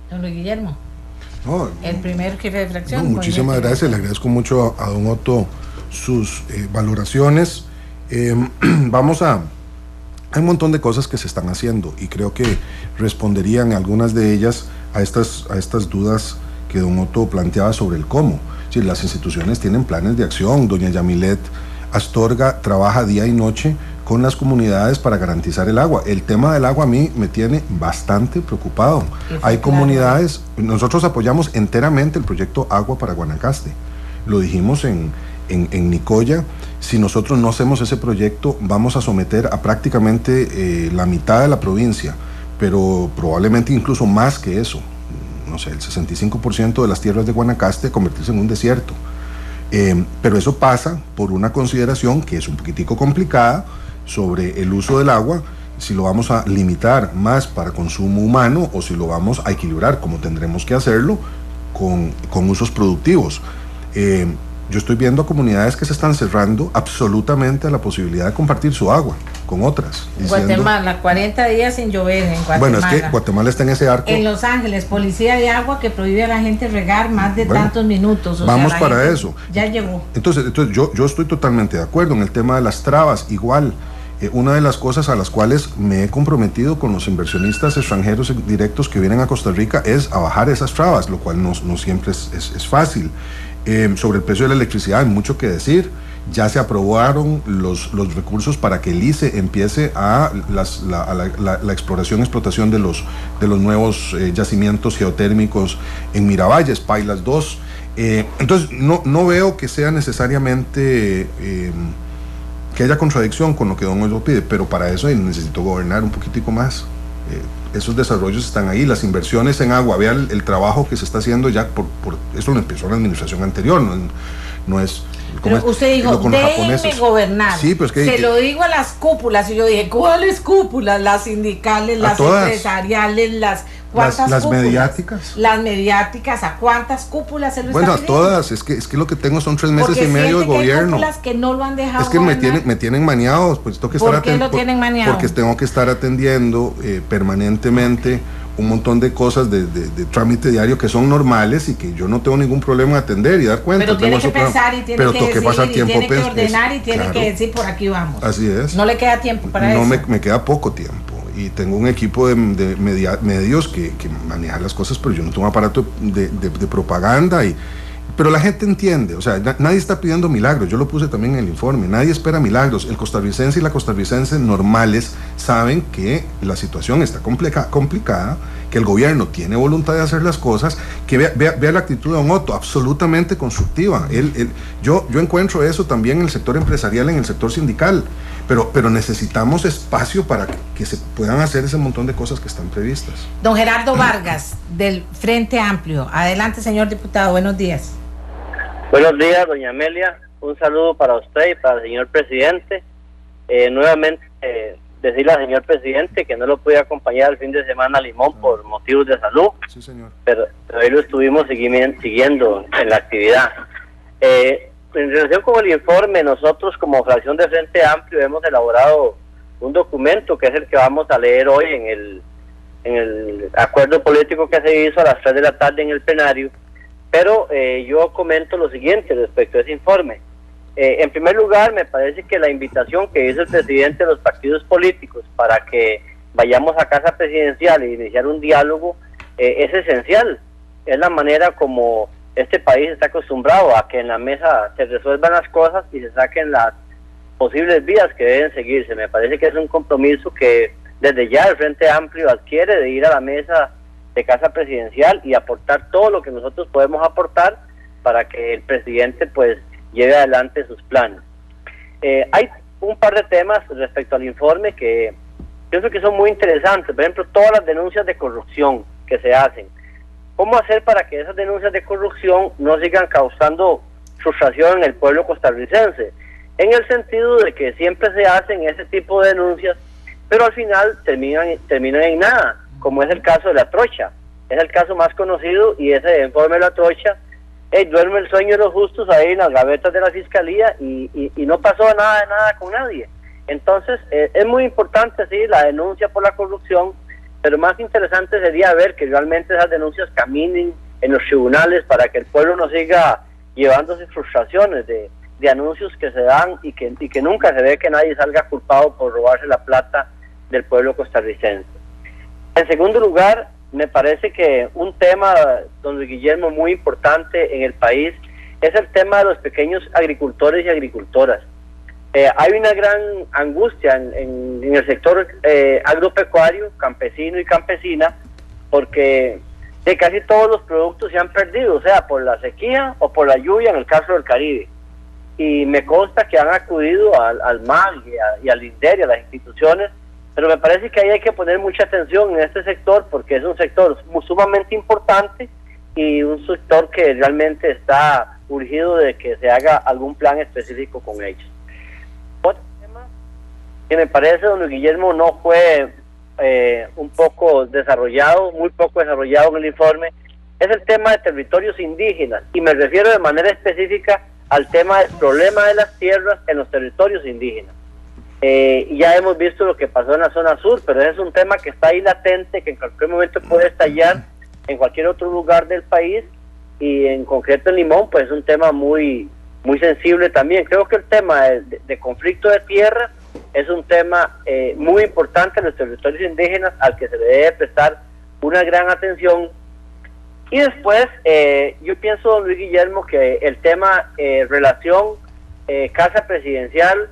Don Luis Guillermo, no, el primer jefe de fracción. No, muchísimas gracias, le agradezco mucho a don Otto sus valoraciones. Hay un montón de cosas que se están haciendo y creo que responderían algunas de ellas a estas dudas que don Otto planteaba sobre el cómo. Si las instituciones tienen planes de acción, doña Yamilet Astorga trabaja día y noche con las comunidades para garantizar el agua. El tema del agua a mí me tiene bastante preocupado. Hay comunidades, nosotros apoyamos enteramente el proyecto Agua para Guanacaste. Lo dijimos en Nicoya. Si nosotros no hacemos ese proyecto, vamos a someter a prácticamente la mitad de la provincia, pero probablemente incluso más que eso. No sé, el 65% de las tierras de Guanacaste a convertirse en un desierto. Pero eso pasa por una consideración que es un poquitico complicada sobre el uso del agua, si lo vamos a limitar más para consumo humano o si lo vamos a equilibrar, como tendremos que hacerlo, con usos productivos. Yo estoy viendo comunidades que se están cerrando absolutamente a la posibilidad de compartir su agua con otras. Guatemala, 40 días sin llover en Guatemala. Bueno, es que Guatemala está en ese arco. En Los Ángeles, policía de agua que prohíbe a la gente regar más de tantos minutos. Vamos para eso. Ya llegó. Entonces yo estoy totalmente de acuerdo en el tema de las trabas. Igual, una de las cosas a las cuales me he comprometido con los inversionistas extranjeros directos que vienen a Costa Rica es a bajar esas trabas, lo cual no siempre es fácil. Sobre el precio de la electricidad hay mucho que decir. Ya se aprobaron los recursos para que el ICE empiece a la exploración de los nuevos yacimientos geotérmicos en Miravalles, Pailas 2. Entonces no veo que sea necesariamente que haya contradicción con lo que don Otto pide, pero para eso necesito gobernar un poquitico más. Esos desarrollos están ahí, las inversiones en agua, vea el trabajo que se está haciendo ya eso lo empezó la administración anterior, no es. Pero usted dijo, déjenme gobernar. Sí, pues se lo digo a las cúpulas, y yo dije, ¿cuáles cúpulas? Las sindicales, las empresariales, las cúpulas? Mediáticas. Las mediáticas, ¿a cuántas cúpulas se lo está pidiendo? A todas, es que lo que tengo son 3 meses y medio de gobierno. Hay cúpulas que no lo han dejado. Es que me tienen maniados, pues tengo que ¿Por qué lo tienen maniado? Porque tengo que estar atendiendo permanentemente un montón de cosas de trámite diario que son normales y que yo no tengo ningún problema en atender y dar cuenta. Pero tiene que pensar y tiene que decir pasar tiempo, y tiene que ordenar y tiene que decir por aquí vamos. Así es. No le queda tiempo para eso. No me queda poco tiempo y tengo un equipo de medios que maneja las cosas, pero yo no tengo un aparato de propaganda pero la gente entiende, o sea, nadie está pidiendo milagros, yo lo puse también en el informe, nadie espera milagros, el costarricense y la costarricense normales saben que la situación está complicada, que el gobierno tiene voluntad de hacer las cosas, que vea la actitud de don Otto, absolutamente constructiva. Yo encuentro eso también en el sector empresarial, en el sector sindical, pero necesitamos espacio para que se puedan hacer ese montón de cosas que están previstas. Don Gerardo Vargas, del Frente Amplio. Adelante, señor diputado, buenos días. Buenos días, doña Amelia. Un saludo para usted y para el señor presidente. Nuevamente, decirle al señor presidente que no lo pude acompañar el fin de semana a Limón por motivos de salud. Sí, señor. Pero hoy lo estuvimos siguiendo en la actividad. En relación con el informe, nosotros como fracción de Frente Amplio hemos elaborado un documento que es el que vamos a leer hoy en el acuerdo político que se hizo a las 3 de la tarde en el plenario. Pero yo comento lo siguiente respecto a ese informe. En primer lugar, me parece que la invitación que hizo el presidente de los partidos políticos para que vayamos a casa presidencial e iniciar un diálogo es esencial. Es la manera como este país está acostumbrado a que en la mesa se resuelvan las cosas y se saquen las posibles vías que deben seguirse. Me parece que es un compromiso que desde ya el Frente Amplio adquiere de ir a la mesa de casa presidencial y aportar todo lo que nosotros podemos aportar para que el presidente pues lleve adelante sus planes. Hay un par de temas respecto al informe que pienso que son muy interesantes. Por ejemplo, todas las denuncias de corrupción que se hacen. ¿Cómo hacer para que esas denuncias de corrupción no sigan causando frustración en el pueblo costarricense? En el sentido de que siempre se hacen ese tipo de denuncias, pero al final terminan en nada, como es el caso de la trocha. Es el caso más conocido y ese informe de la trocha duerme el sueño de los justos ahí en las gavetas de la fiscalía y no pasó nada con nadie. Entonces, es muy importante, sí, la denuncia por la corrupción, pero más interesante sería ver que realmente esas denuncias caminen en los tribunales para que el pueblo no siga llevándose frustraciones de anuncios que se dan y que nunca se ve que nadie salga culpado por robarse la plata del pueblo costarricense. En segundo lugar, me parece que un tema, don Luis Guillermo, muy importante en el país es el tema de los pequeños agricultores y agricultoras. Hay una gran angustia en el sector agropecuario, campesino y campesina, porque de casi todos los productos se han perdido, o sea, por la sequía o por la lluvia en el caso del Caribe. Y me consta que han acudido al MAG y al INDER y a las instituciones, pero me parece que ahí hay que poner mucha atención en este sector porque es un sector sumamente importante y un sector que realmente está urgido de que se haga algún plan específico con ellos. Otro tema que me parece, don Luis Guillermo, no fue un poco desarrollado, muy poco desarrollado en el informe, es el tema de territorios indígenas, y me refiero de manera específica al tema del problema de las tierras en los territorios indígenas. Ya hemos visto lo que pasó en la zona sur, pero es un tema que está ahí latente, que en cualquier momento puede estallar en cualquier otro lugar del país, y en concreto en Limón, pues es un tema muy sensible también. Creo que el tema de conflicto de tierra es un tema muy importante en los territorios indígenas al que se le debe prestar una gran atención. Y después, yo pienso, don Luis Guillermo, que el tema relación Casa Presidencial,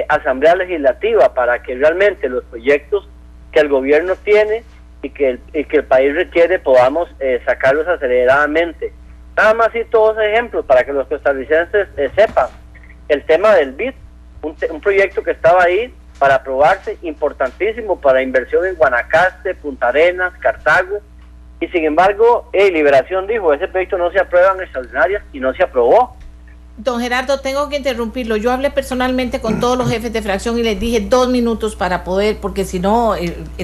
Asamblea Legislativa, para que realmente los proyectos que el gobierno tiene y que el país requiere podamos sacarlos aceleradamente. Nada más cito dos ejemplos para que los costarricenses sepan. El tema del BID, un proyecto que estaba ahí para aprobarse, importantísimo para inversión en Guanacaste, Punta Arenas, Cartago, y sin embargo, Liberación dijo, ese proyecto no se aprueba en extraordinarias y no se aprobó. Don Gerardo, tengo que interrumpirlo. Yo hablé personalmente con todos los jefes de fracción y les dije 2 minutos para poder, porque si no,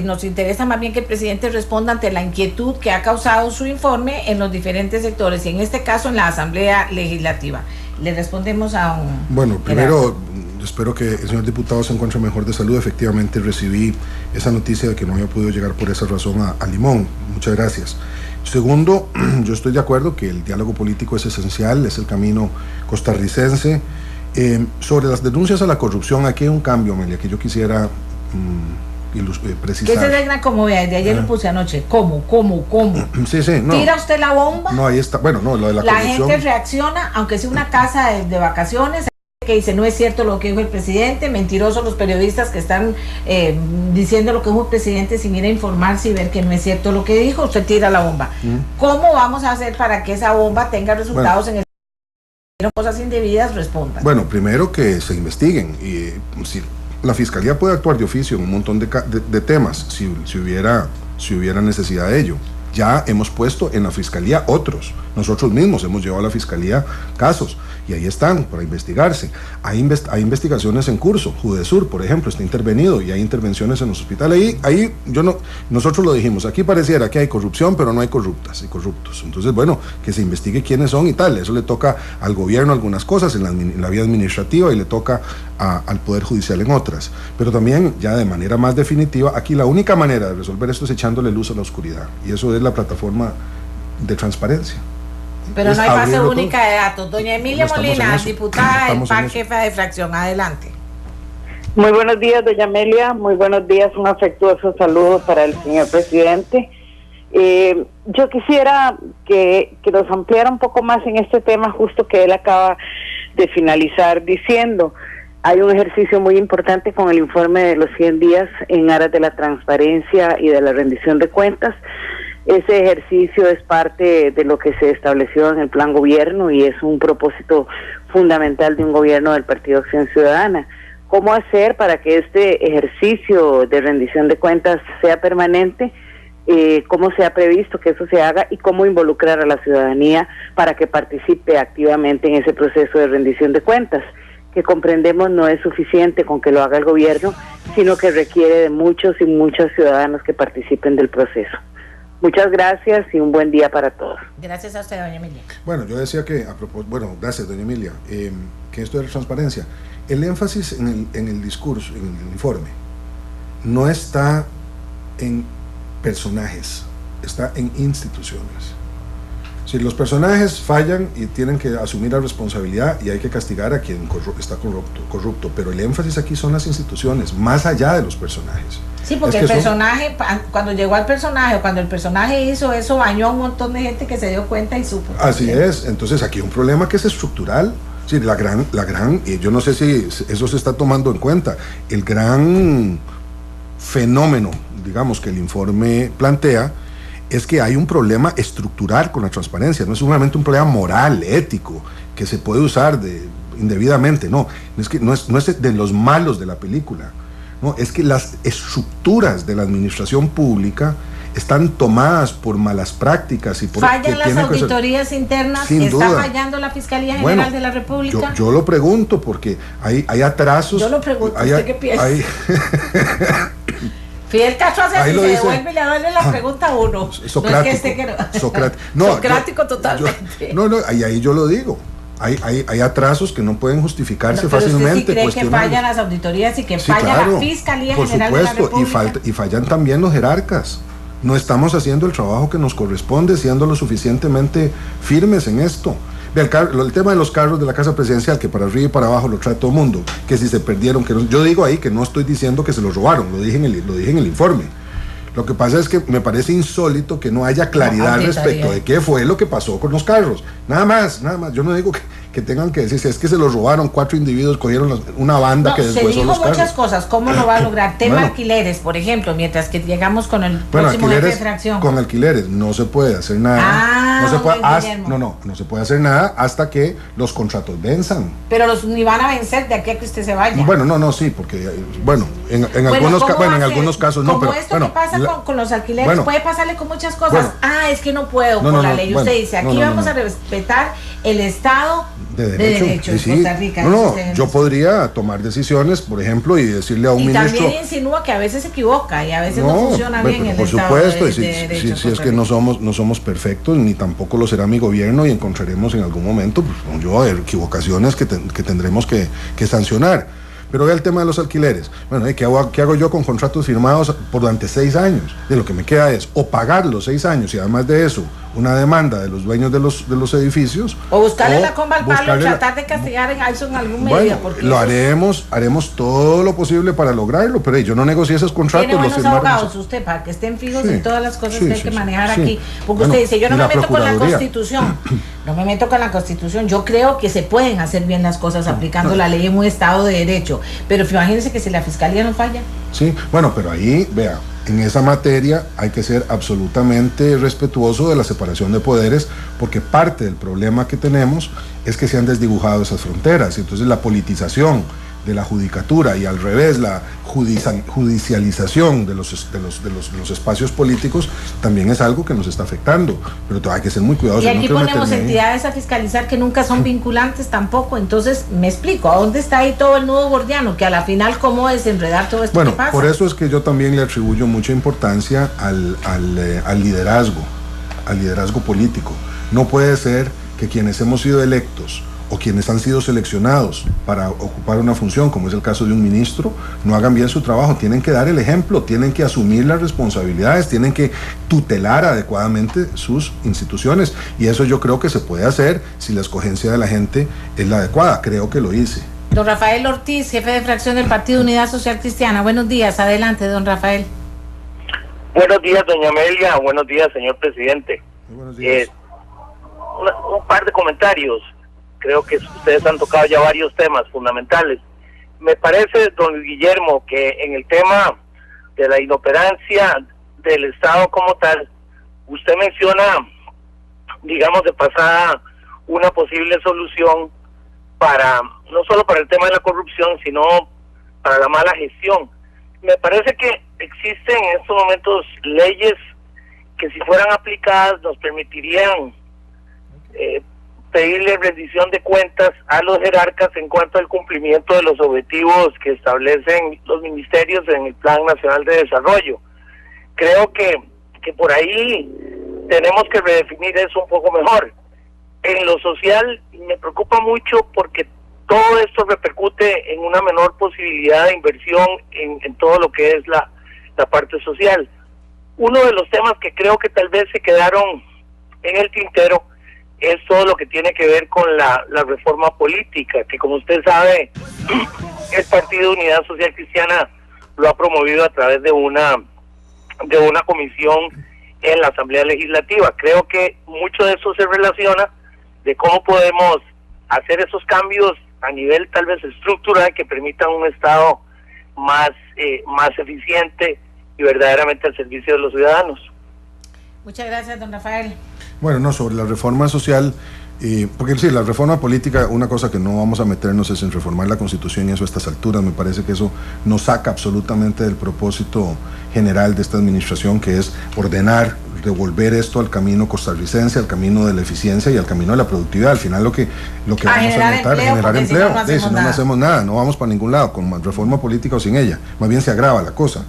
nos interesa más bien que el presidente responda ante la inquietud que ha causado su informe en los diferentes sectores, y en este caso en la Asamblea Legislativa. Le respondemos a un... Bueno, primero, espero que el señor diputado se encuentre mejor de salud. Efectivamente recibí esa noticia de que no había podido llegar por esa razón a Limón. Muchas gracias. Segundo, yo estoy de acuerdo que el diálogo político es esencial, es el camino costarricense. Sobre las denuncias a la corrupción, aquí hay un cambio, Amelia, que yo quisiera precisar. ¿Qué se deja como vea? De ayer lo puse anoche. ¿Cómo? Sí, no. ¿Tira usted la bomba? No, ahí está. Bueno, no, lo de la corrupción. La gente reacciona, aunque sea una casa de vacaciones, que dice, no es cierto lo que dijo el presidente, mentirosos los periodistas que están diciendo lo que dijo el presidente sin ir a informarse y ver que no es cierto lo que dijo, usted tira la bomba. ¿Cómo vamos a hacer para que esa bomba tenga resultados en el cosas indebidas? Respondan. Bueno, primero que se investiguen, y si la Fiscalía puede actuar de oficio en un montón de temas, si hubiera necesidad de ello. Ya hemos puesto en la Fiscalía otros, nosotros mismos hemos llevado a la Fiscalía casos y ahí están para investigarse. Hay investigaciones en curso. Judesur, por ejemplo, está intervenido y hay intervenciones en los hospitales. Nosotros lo dijimos, aquí pareciera que hay corrupción, pero no hay corruptas y corruptos. Entonces, bueno, que se investigue quiénes son y tal. Eso le toca al gobierno algunas cosas en la vía administrativa y le toca al Poder Judicial en otras. Pero también, ya de manera más definitiva, aquí la única manera de resolver esto es echándole luz a la oscuridad. Y eso es la plataforma de transparencia. Pero no hay base única de datos. Doña Emilia Molina, diputada del PAC, jefa de fracción, adelante. Muy buenos días, doña Amelia, muy buenos días, un afectuoso saludo para el señor presidente. Yo quisiera que nos ampliara un poco más en este tema justo que él acaba de finalizar diciendo. Hay un ejercicio muy importante con el informe de los 100 días en aras de la transparencia y de la rendición de cuentas. Ese ejercicio es parte de lo que se estableció en el plan gobierno y es un propósito fundamental de un gobierno del Partido Acción Ciudadana. ¿Cómo hacer para que este ejercicio de rendición de cuentas sea permanente? ¿Cómo se ha previsto que eso se haga y cómo involucrar a la ciudadanía para que participe activamente en ese proceso de rendición de cuentas? Que comprendemos no es suficiente con que lo haga el gobierno, sino que requiere de muchos y muchos ciudadanos que participen del proceso. Muchas gracias y un buen día para todos. Gracias a usted, doña Emilia. Bueno, yo decía que, a propósito, bueno, gracias, doña Emilia, que esto de la transparencia, el énfasis en el discurso, en el informe, no está en personajes, está en instituciones. Si los personajes fallan y tienen que asumir la responsabilidad y hay que castigar a quien está corrupto, pero el énfasis aquí son las instituciones, más allá de los personajes. Sí, porque el personaje, cuando llegó al personaje, o cuando el personaje hizo eso, bañó a un montón de gente que se dio cuenta y supo. Así es, entonces aquí hay un problema que es estructural. Sí, la gran, yo no sé si eso se está tomando en cuenta, el gran fenómeno, digamos, que el informe plantea, es que hay un problema estructural con la transparencia, no es solamente un problema moral, ético, que se puede usar indebidamente, no es de los malos de la película, no, es que las estructuras de la administración pública están tomadas por malas prácticas y por fallan las auditorías internas, sin está duda. Fallando la Fiscalía General de la República. Yo lo pregunto porque hay atrasos. Yo lo pregunto, ¿usted qué piensa? Fidel Castro hace así, se devuelve y le duele la pregunta a uno. Socrático totalmente. Ahí yo lo digo. Hay atrasos que no pueden justificarse fácilmente. ¿Usted sí cree que fallan las auditorías y que falla la Fiscalía General de la República? Y fallan también los jerarcas. No estamos haciendo el trabajo que nos corresponde, siendo lo suficientemente firmes en esto. El tema de los carros de la Casa Presidencial, que para arriba y para abajo lo trae todo el mundo, que si se perdieron, yo digo ahí que no estoy diciendo que se los robaron, lo dije en el informe. Lo que pasa es que me parece insólito que no haya claridad respecto de qué fue lo que pasó con los carros. Nada más. Yo no digo que tengan que decir, si es que se los robaron 4 individuos, cogieron una banda que después son los carros. Se dijo muchas cosas, ¿cómo lo va a lograr? Tema alquileres, por ejemplo, mientras que llegamos con el próximo jefe de fracción. Con alquileres no se puede hacer nada. No se puede hacer nada hasta que los contratos venzan. Pero ni van a vencer de aquí a que usted se vaya. Sí, porque en algunos casos no, pero esto que pasa con los alquileres puede pasarle con muchas cosas. Es que no puedo por la ley. Usted dice, aquí vamos a respetar el Estado de derecho en Costa Rica. Yo podría tomar decisiones, por ejemplo, y decirle a un ministro. Y también insinúa que a veces se equivoca y a veces no funciona bien el Estado. Por supuesto, si es que no somos perfectos, ni tampoco lo será mi gobierno, y encontraremos en algún momento, equivocaciones que tendremos que sancionar. Pero vea el tema de los alquileres. ¿Qué hago yo con contratos firmados durante 6 años? De lo que me queda es o pagar los 6 años y además de eso una demanda de los dueños de los edificios, o buscarle la comba al palo y tratar de castigar en eso en algún medio. Lo haremos todo lo posible para lograrlo, pero yo no negocié esos contratos. Tiene buenos abogados usted para que estén fijos en todas las cosas que hay que manejar aquí, porque usted dice, yo no me meto con la Constitución. No me meto con la Constitución. Yo creo que se pueden hacer bien las cosas aplicando la ley en un Estado de Derecho, pero imagínense que si la Fiscalía no falla. Sí, pero ahí, vea, en esa materia hay que ser absolutamente respetuoso de la separación de poderes, porque parte del problema que tenemos es que se han desdibujado esas fronteras, y entonces la politización de la judicatura y al revés la judicialización de los espacios políticos también es algo que nos está afectando, pero hay que ser muy cuidadosos. Y aquí ponemos entidades a fiscalizar que nunca son vinculantes tampoco, entonces me explico, ¿a dónde está ahí todo el nudo gordiano? Que a la final, ¿cómo desenredar todo esto que pasa? Por eso es que yo también le atribuyo mucha importancia al liderazgo político. No puede ser que quienes hemos sido electos o quienes han sido seleccionados para ocupar una función, como es el caso de un ministro, no hagan bien su trabajo. Tienen que dar el ejemplo, tienen que asumir las responsabilidades, tienen que tutelar adecuadamente sus instituciones, y eso yo creo que se puede hacer si la escogencia de la gente es la adecuada. Creo que lo hice. Don Rafael Ortiz, jefe de fracción del Partido Unidad Social Cristiana. Buenos días, adelante, don Rafael. Buenos días, doña Amelia. Buenos días, señor presidente. Muy buenos días. Un par de comentarios. Creo que ustedes han tocado ya varios temas fundamentales. Me parece, don Guillermo, que en el tema de la inoperancia del Estado como tal, usted menciona, digamos de pasada, una posible solución no solo para el tema de la corrupción, sino para la mala gestión. Me parece que existen en estos momentos leyes que, si fueran aplicadas, nos permitirían pedirle rendición de cuentas a los jerarcas en cuanto al cumplimiento de los objetivos que establecen los ministerios en el Plan Nacional de Desarrollo. Creo que que por ahí tenemos que redefinir eso un poco mejor. En lo social me preocupa mucho porque todo esto repercute en una menor posibilidad de inversión en todo lo que es la parte social. Uno de los temas que creo que tal vez se quedaron en el tintero es todo lo que tiene que ver con la reforma política, que como usted sabe, el Partido Unidad Social Cristiana lo ha promovido a través de una comisión en la Asamblea Legislativa. Creo que mucho de eso se relaciona de cómo podemos hacer esos cambios a nivel tal vez estructural que permitan un Estado más eficiente y verdaderamente al servicio de los ciudadanos. Muchas gracias, don Rafael. Bueno, no, sobre la reforma social, porque sí, la reforma política, una cosa que no vamos a meternos es en reformar la Constitución y eso a estas alturas. Me parece que eso nos saca absolutamente del propósito general de esta administración, que es ordenar, devolver esto al camino costarricense, al camino de la eficiencia y al camino de la productividad. Al final lo que vamos a notar es generar empleo. Si no hacemos nada, no vamos para ningún lado, con reforma política o sin ella. Más bien se agrava la cosa.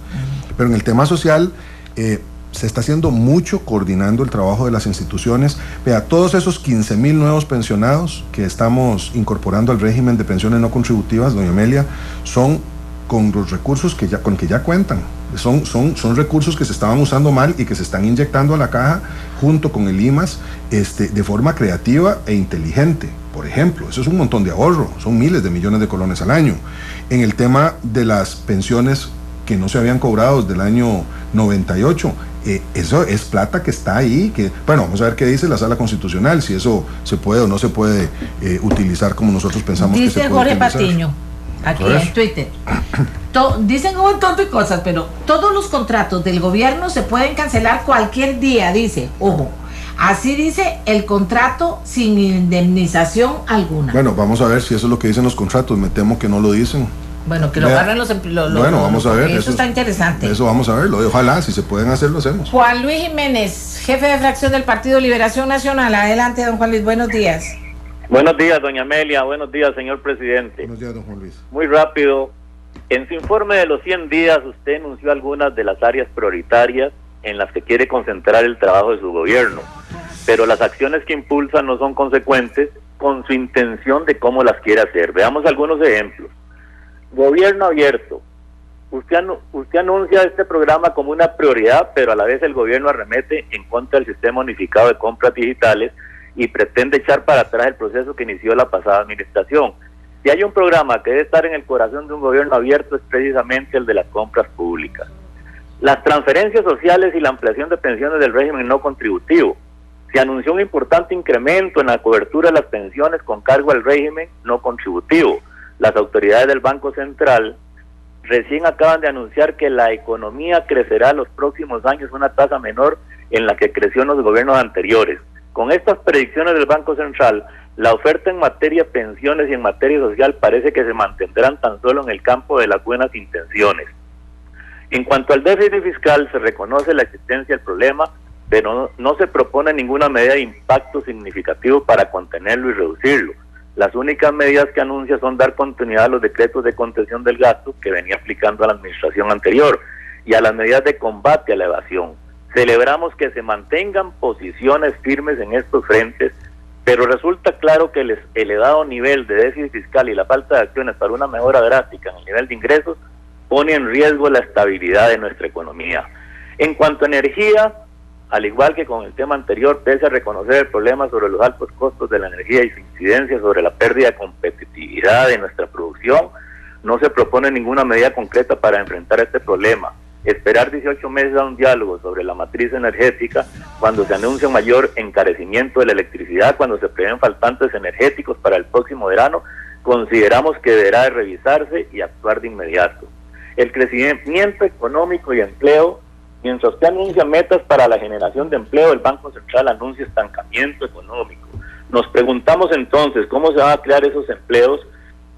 Pero en el tema social, se está haciendo mucho coordinando el trabajo de las instituciones. Vea, todos esos 15,000 nuevos pensionados que estamos incorporando al régimen de pensiones no contributivas, doña Amelia, son con los recursos con que ya cuentan. Son recursos que se estaban usando mal y que se están inyectando a la caja junto con el IMAS de forma creativa e inteligente. Por ejemplo, eso es un montón de ahorro, son miles de millones de colones al año. En el tema de las pensiones que no se habían cobrado desde el año 98, eso es plata que está ahí, bueno, vamos a ver qué dice la Sala Constitucional, si eso se puede o no se puede utilizar como nosotros pensamos que se puede Jorge utilizar. Patiño, aquí en Twitter, dicen un montón de cosas, pero todos los contratos del gobierno se pueden cancelar cualquier día, dice, ojo, así dice el contrato sin indemnización alguna. Bueno, vamos a ver si eso es lo que dicen los contratos, me temo que no lo dicen. Bueno, que lo agarren los empleados. Bueno, vamos a ver. Eso está interesante. Eso vamos a verlo. Ojalá, si se pueden hacer, lo hacemos. Juan Luis Jiménez, jefe de fracción del Partido Liberación Nacional. Adelante, don Juan Luis. Buenos días. Buenos días, doña Amelia. Buenos días, señor presidente. Buenos días, don Juan Luis. Muy rápido. En su informe de los 100 días, usted enunció algunas de las áreas prioritarias en las que quiere concentrar el trabajo de su gobierno. Pero las acciones que impulsan no son consecuentes con su intención de cómo las quiere hacer. Veamos algunos ejemplos. Gobierno abierto. Usted anuncia este programa como una prioridad, pero a la vez el gobierno arremete en contra del sistema unificado de compras digitales y pretende echar para atrás el proceso que inició la pasada administración. Si hay un programa que debe estar en el corazón de un gobierno abierto, es precisamente el de las compras públicas. Las transferencias sociales y la ampliación de pensiones del régimen no contributivo. Se anunció un importante incremento en la cobertura de las pensiones con cargo al régimen no contributivo. Las autoridades del Banco Central recién acaban de anunciar que la economía crecerá los próximos años una tasa menor en la que creció en los gobiernos anteriores. Con estas predicciones del Banco Central, la oferta en materia de pensiones y en materia social parece que se mantendrán tan solo en el campo de las buenas intenciones. En cuanto al déficit fiscal, se reconoce la existencia del problema, pero no se propone ninguna medida de impacto significativo para contenerlo y reducirlo. Las únicas medidas que anuncia son dar continuidad a los decretos de contención del gasto que venía aplicando a la administración anterior y a las medidas de combate a la evasión. Celebramos que se mantengan posiciones firmes en estos frentes, pero resulta claro que el elevado nivel de déficit fiscal y la falta de acciones para una mejora drástica en el nivel de ingresos pone en riesgo la estabilidad de nuestra economía. En cuanto a energía, al igual que con el tema anterior, pese a reconocer el problema sobre los altos costos de la energía y su incidencia sobre la pérdida de competitividad de nuestra producción, no se propone ninguna medida concreta para enfrentar este problema. Esperar 18 meses a un diálogo sobre la matriz energética cuando se anuncia un mayor encarecimiento de la electricidad, cuando se prevén faltantes energéticos para el próximo verano, consideramos que deberá de revisarse y actuar de inmediato. El crecimiento económico y empleo. Mientras usted anuncia metas para la generación de empleo, el Banco Central anuncia estancamiento económico. Nos preguntamos entonces cómo se van a crear esos empleos.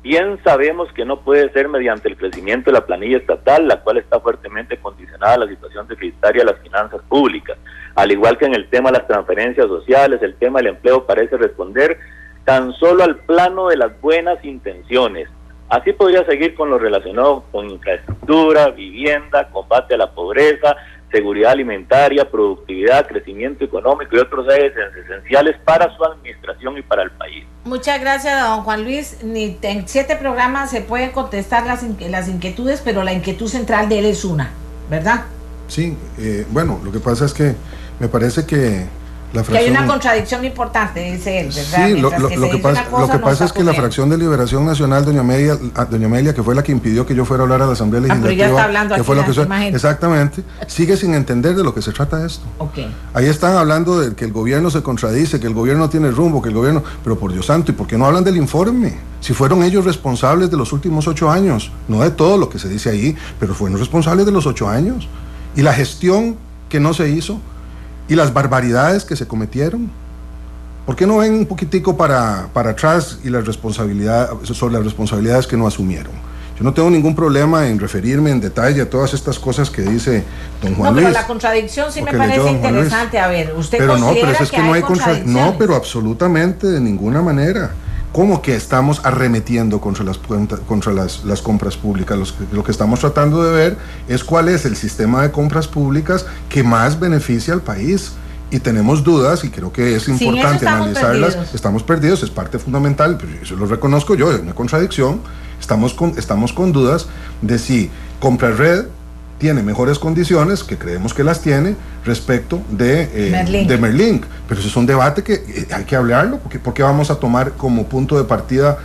Bien sabemos que no puede ser mediante el crecimiento de la planilla estatal, la cual está fuertemente condicionada a la situación deficitaria de las finanzas públicas. Al igual que en el tema de las transferencias sociales, el tema del empleo parece responder tan solo al plano de las buenas intenciones. Así podría seguir con lo relacionado con infraestructura, vivienda, combate a la pobreza, seguridad alimentaria, productividad, crecimiento económico y otros ejes esenciales para su administración y para el país. Muchas gracias, don Juan Luis. En 7 programas se pueden contestar las inquietudes, pero la inquietud central de él es una, ¿verdad? Sí, bueno, lo que pasa es que me parece que la fracción... Que hay una contradicción importante, dice él, ¿verdad? Sí, lo que pasa es que la fracción de Liberación Nacional, doña Amelia, que fue la que impidió que yo fuera a hablar a la Asamblea Legislativa, pero ya está hablando que aquí, fue lo que exactamente, sigue sin entender de lo que se trata esto. Okay. Ahí están hablando de que el gobierno se contradice, que el gobierno tiene rumbo, que el gobierno... Pero por Dios santo, ¿y por qué no hablan del informe? Si fueron ellos responsables de los últimos 8 años, no de todo lo que se dice ahí, pero fueron responsables de los 8 años. Y la gestión que no se hizo, y las barbaridades que se cometieron. ¿Por qué no ven un poquitico para atrás y sobre las responsabilidades que no asumieron? Yo no tengo ningún problema en referirme en detalle a todas estas cosas que dice don Juan Luis. No, pero la contradicción sí me parece interesante. A ver, usted pero no, pero es que no hay contradicciones. No, pero absolutamente de ninguna manera. ¿Cómo que estamos arremetiendo contra las compras públicas? Lo que estamos tratando de ver es cuál es el sistema de compras públicas que más beneficia al país. Y tenemos dudas, y creo que es importante analizarlas. Estamos perdidos, es parte fundamental, pero eso lo reconozco yo, es una contradicción. Estamos con dudas de si Comprarred tiene mejores condiciones, que creemos que las tiene, respecto de Merlink. Pero eso es un debate que hay que hablarlo, porque vamos a tomar como punto de partida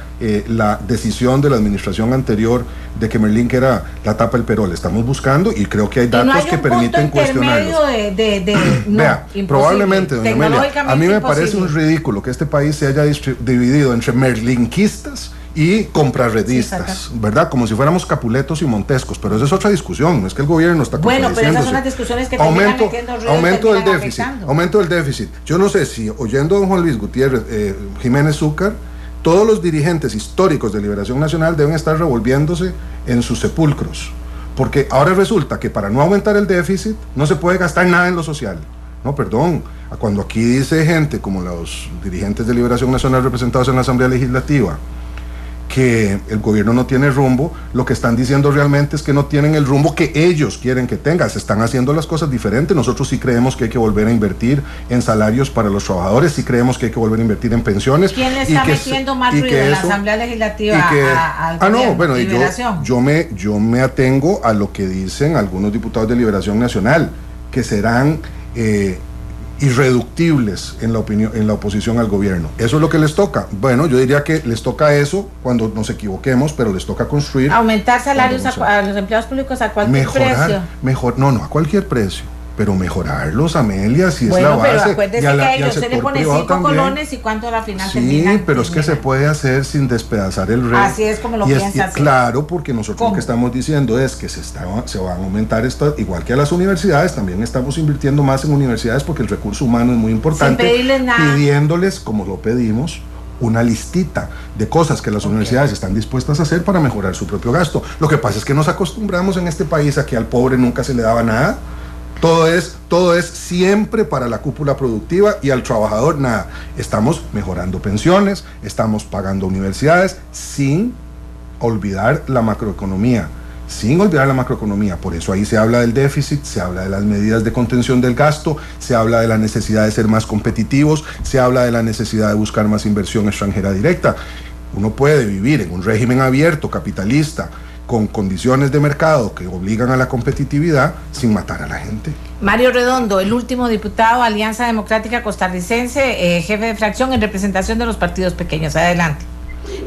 la decisión de la administración anterior de que Merlink era la tapa del Perol. Estamos buscando, y creo que hay datos que permiten cuestionarlo. Vea, probablemente, doña Amelia, a mí me parece un ridículo que este país se haya dividido entre merlinkistas y comprarredistas, ¿verdad? Como si fuéramos Capuletos y Montescos, pero esa es otra discusión, no es que el gobierno está contradiciéndose. Bueno, pero esas son las discusiones que aumento del déficit. Yo no sé si, oyendo a don Juan Luis Gutiérrez, Jiménez Zúcar, todos los dirigentes históricos de Liberación Nacional deben estar revolviéndose en sus sepulcros, porque ahora resulta que para no aumentar el déficit no se puede gastar nada en lo social. No, perdón, cuando aquí dice gente como los dirigentes de Liberación Nacional representados en la Asamblea Legislativa que el gobierno no tiene rumbo, lo que están diciendo realmente es que no tienen el rumbo que ellos quieren que tenga. Se están haciendo las cosas diferentes. Nosotros sí creemos que hay que volver a invertir en salarios para los trabajadores, sí creemos que hay que volver a invertir en pensiones. ¿Quién le está metiendo más ruido en la Asamblea Legislativa al gobierno? Bueno, yo me atengo a lo que dicen algunos diputados de Liberación Nacional, que serán irreductibles en la oposición al gobierno. Eso es lo que les toca. Bueno, yo diría que les toca eso cuando nos equivoquemos, pero les toca construir. Aumentar salarios a los empleados públicos a cualquier precio. No a cualquier precio, pero mejorarlos, Amelia, si es la base. Pero acuérdese que a ellos se le pone 5 colones y cuánto la final termina. Sí, pero es que se puede hacer sin despedazar el rey. Así es como lo piensa hacer. Claro, porque nosotros lo que estamos diciendo es que se van a aumentar esto, igual que a las universidades, también estamos invirtiendo más en universidades porque el recurso humano es muy importante. Sin pedirles nada. Pidiéndoles, como lo pedimos, una listita de cosas que las universidades están dispuestas a hacer para mejorar su propio gasto. Lo que pasa es que nos acostumbramos en este país a que al pobre nunca se le daba nada. Todo es siempre para la cúpula productiva y al trabajador nada. Estamos mejorando pensiones, estamos pagando universidades sin olvidar la macroeconomía. Por eso ahí se habla del déficit, se habla de las medidas de contención del gasto, se habla de la necesidad de ser más competitivos, se habla de la necesidad de buscar más inversión extranjera directa. Uno puede vivir en un régimen abierto, capitalista, con condiciones de mercado que obligan a la competitividad sin matar a la gente. Mario Redondo, el último diputado, Alianza Democrática Costarricense, jefe de fracción en representación de los partidos pequeños. Adelante.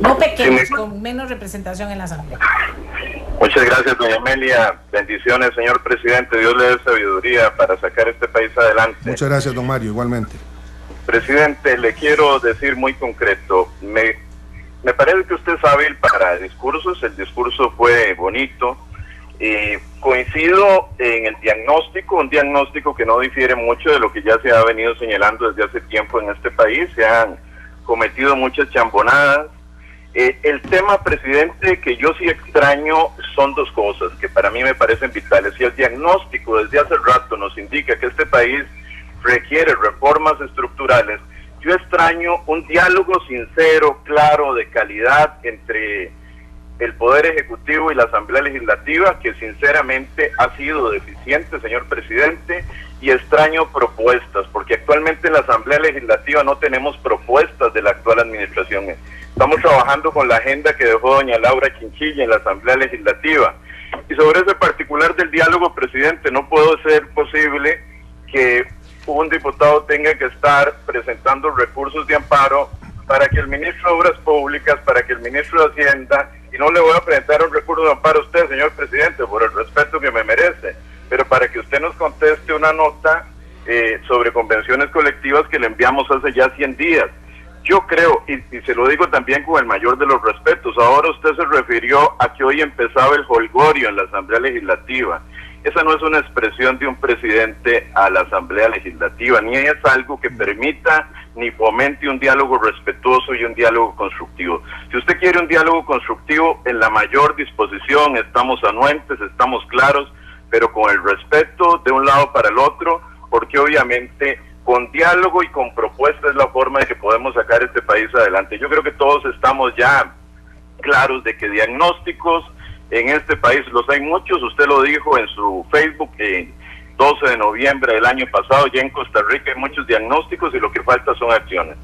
No pequeños, con menos representación en la Asamblea. Muchas gracias, doña Amelia. Bendiciones, señor presidente. Dios le dé sabiduría para sacar este país adelante. Muchas gracias, don Mario, igualmente. Presidente, le quiero decir muy concreto. Me parece que usted es hábil para discursos, el discurso fue bonito, coincido en el diagnóstico, un diagnóstico que no difiere mucho de lo que ya se ha venido señalando desde hace tiempo en este país. Se han cometido muchas chambonadas. El tema, presidente, que yo sí extraño son dos cosas que para mí me parecen vitales. Si el diagnóstico desde hace rato nos indica que este país requiere reformas estructurales, yo extraño un diálogo sincero, claro, de calidad entre el Poder Ejecutivo y la Asamblea Legislativa, que sinceramente ha sido deficiente, señor presidente, y extraño propuestas, porque actualmente en la Asamblea Legislativa no tenemos propuestas de la actual administración. Estamos trabajando con la agenda que dejó doña Laura Chinchilla en la Asamblea Legislativa. Y sobre ese particular del diálogo, presidente, no puede ser posible que un diputado tenga que estar presentando recursos de amparo para que el ministro de Obras Públicas, para que el ministro de Hacienda, y no le voy a presentar un recurso de amparo a usted, señor presidente, por el respeto que me merece, pero para que usted nos conteste una nota sobre convenciones colectivas que le enviamos hace ya 100 días. Yo creo, y se lo digo también con el mayor de los respetos, ahora usted se refirió a que hoy empezaba el jolgorio en la Asamblea Legislativa. Esa no es una expresión de un presidente a la Asamblea Legislativa, ni es algo que permita ni fomente un diálogo respetuoso y un diálogo constructivo. Si usted quiere un diálogo constructivo, en la mayor disposición, estamos anuentes, estamos claros, pero con el respeto de un lado para el otro, porque obviamente con diálogo y con propuesta es la forma de que podemos sacar este país adelante. Yo creo que todos estamos ya claros de que diagnósticos en este país los hay muchos. Usted lo dijo en su Facebook, 12 de noviembre del año pasado, ya en Costa Rica hay muchos diagnósticos y lo que falta son acciones.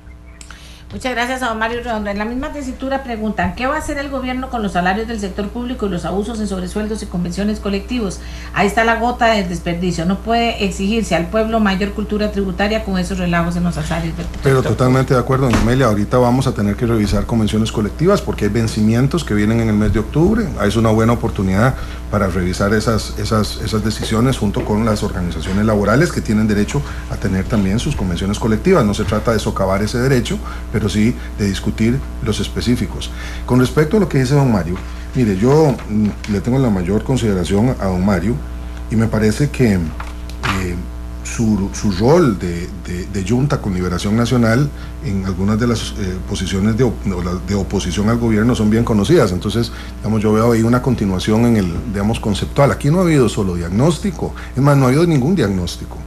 Muchas gracias a don Mario Redondo. En la misma tesitura preguntan, ¿qué va a hacer el gobierno con los salarios del sector público y los abusos en sobresueldos y convenciones colectivos? Ahí está la gota del desperdicio. No puede exigirse al pueblo mayor cultura tributaria con esos relajos en los salarios del sector. Pero totalmente de acuerdo, doña Amelia. Ahorita vamos a tener que revisar convenciones colectivas porque hay vencimientos que vienen en el mes de octubre. Es una buena oportunidad para revisar esas decisiones junto con las organizaciones laborales que tienen derecho a tener también sus convenciones colectivas. No se trata de socavar ese derecho, pero sí de discutir los específicos. Con respecto a lo que dice don Mario, mire, yo le tengo la mayor consideración a don Mario y me parece que su rol de junta con Liberación Nacional en algunas de las posiciones de oposición al gobierno son bien conocidas. Entonces, digamos, yo veo ahí una continuación en el, digamos, conceptual. Aquí no ha habido solo diagnóstico, es más, no ha habido ningún diagnóstico.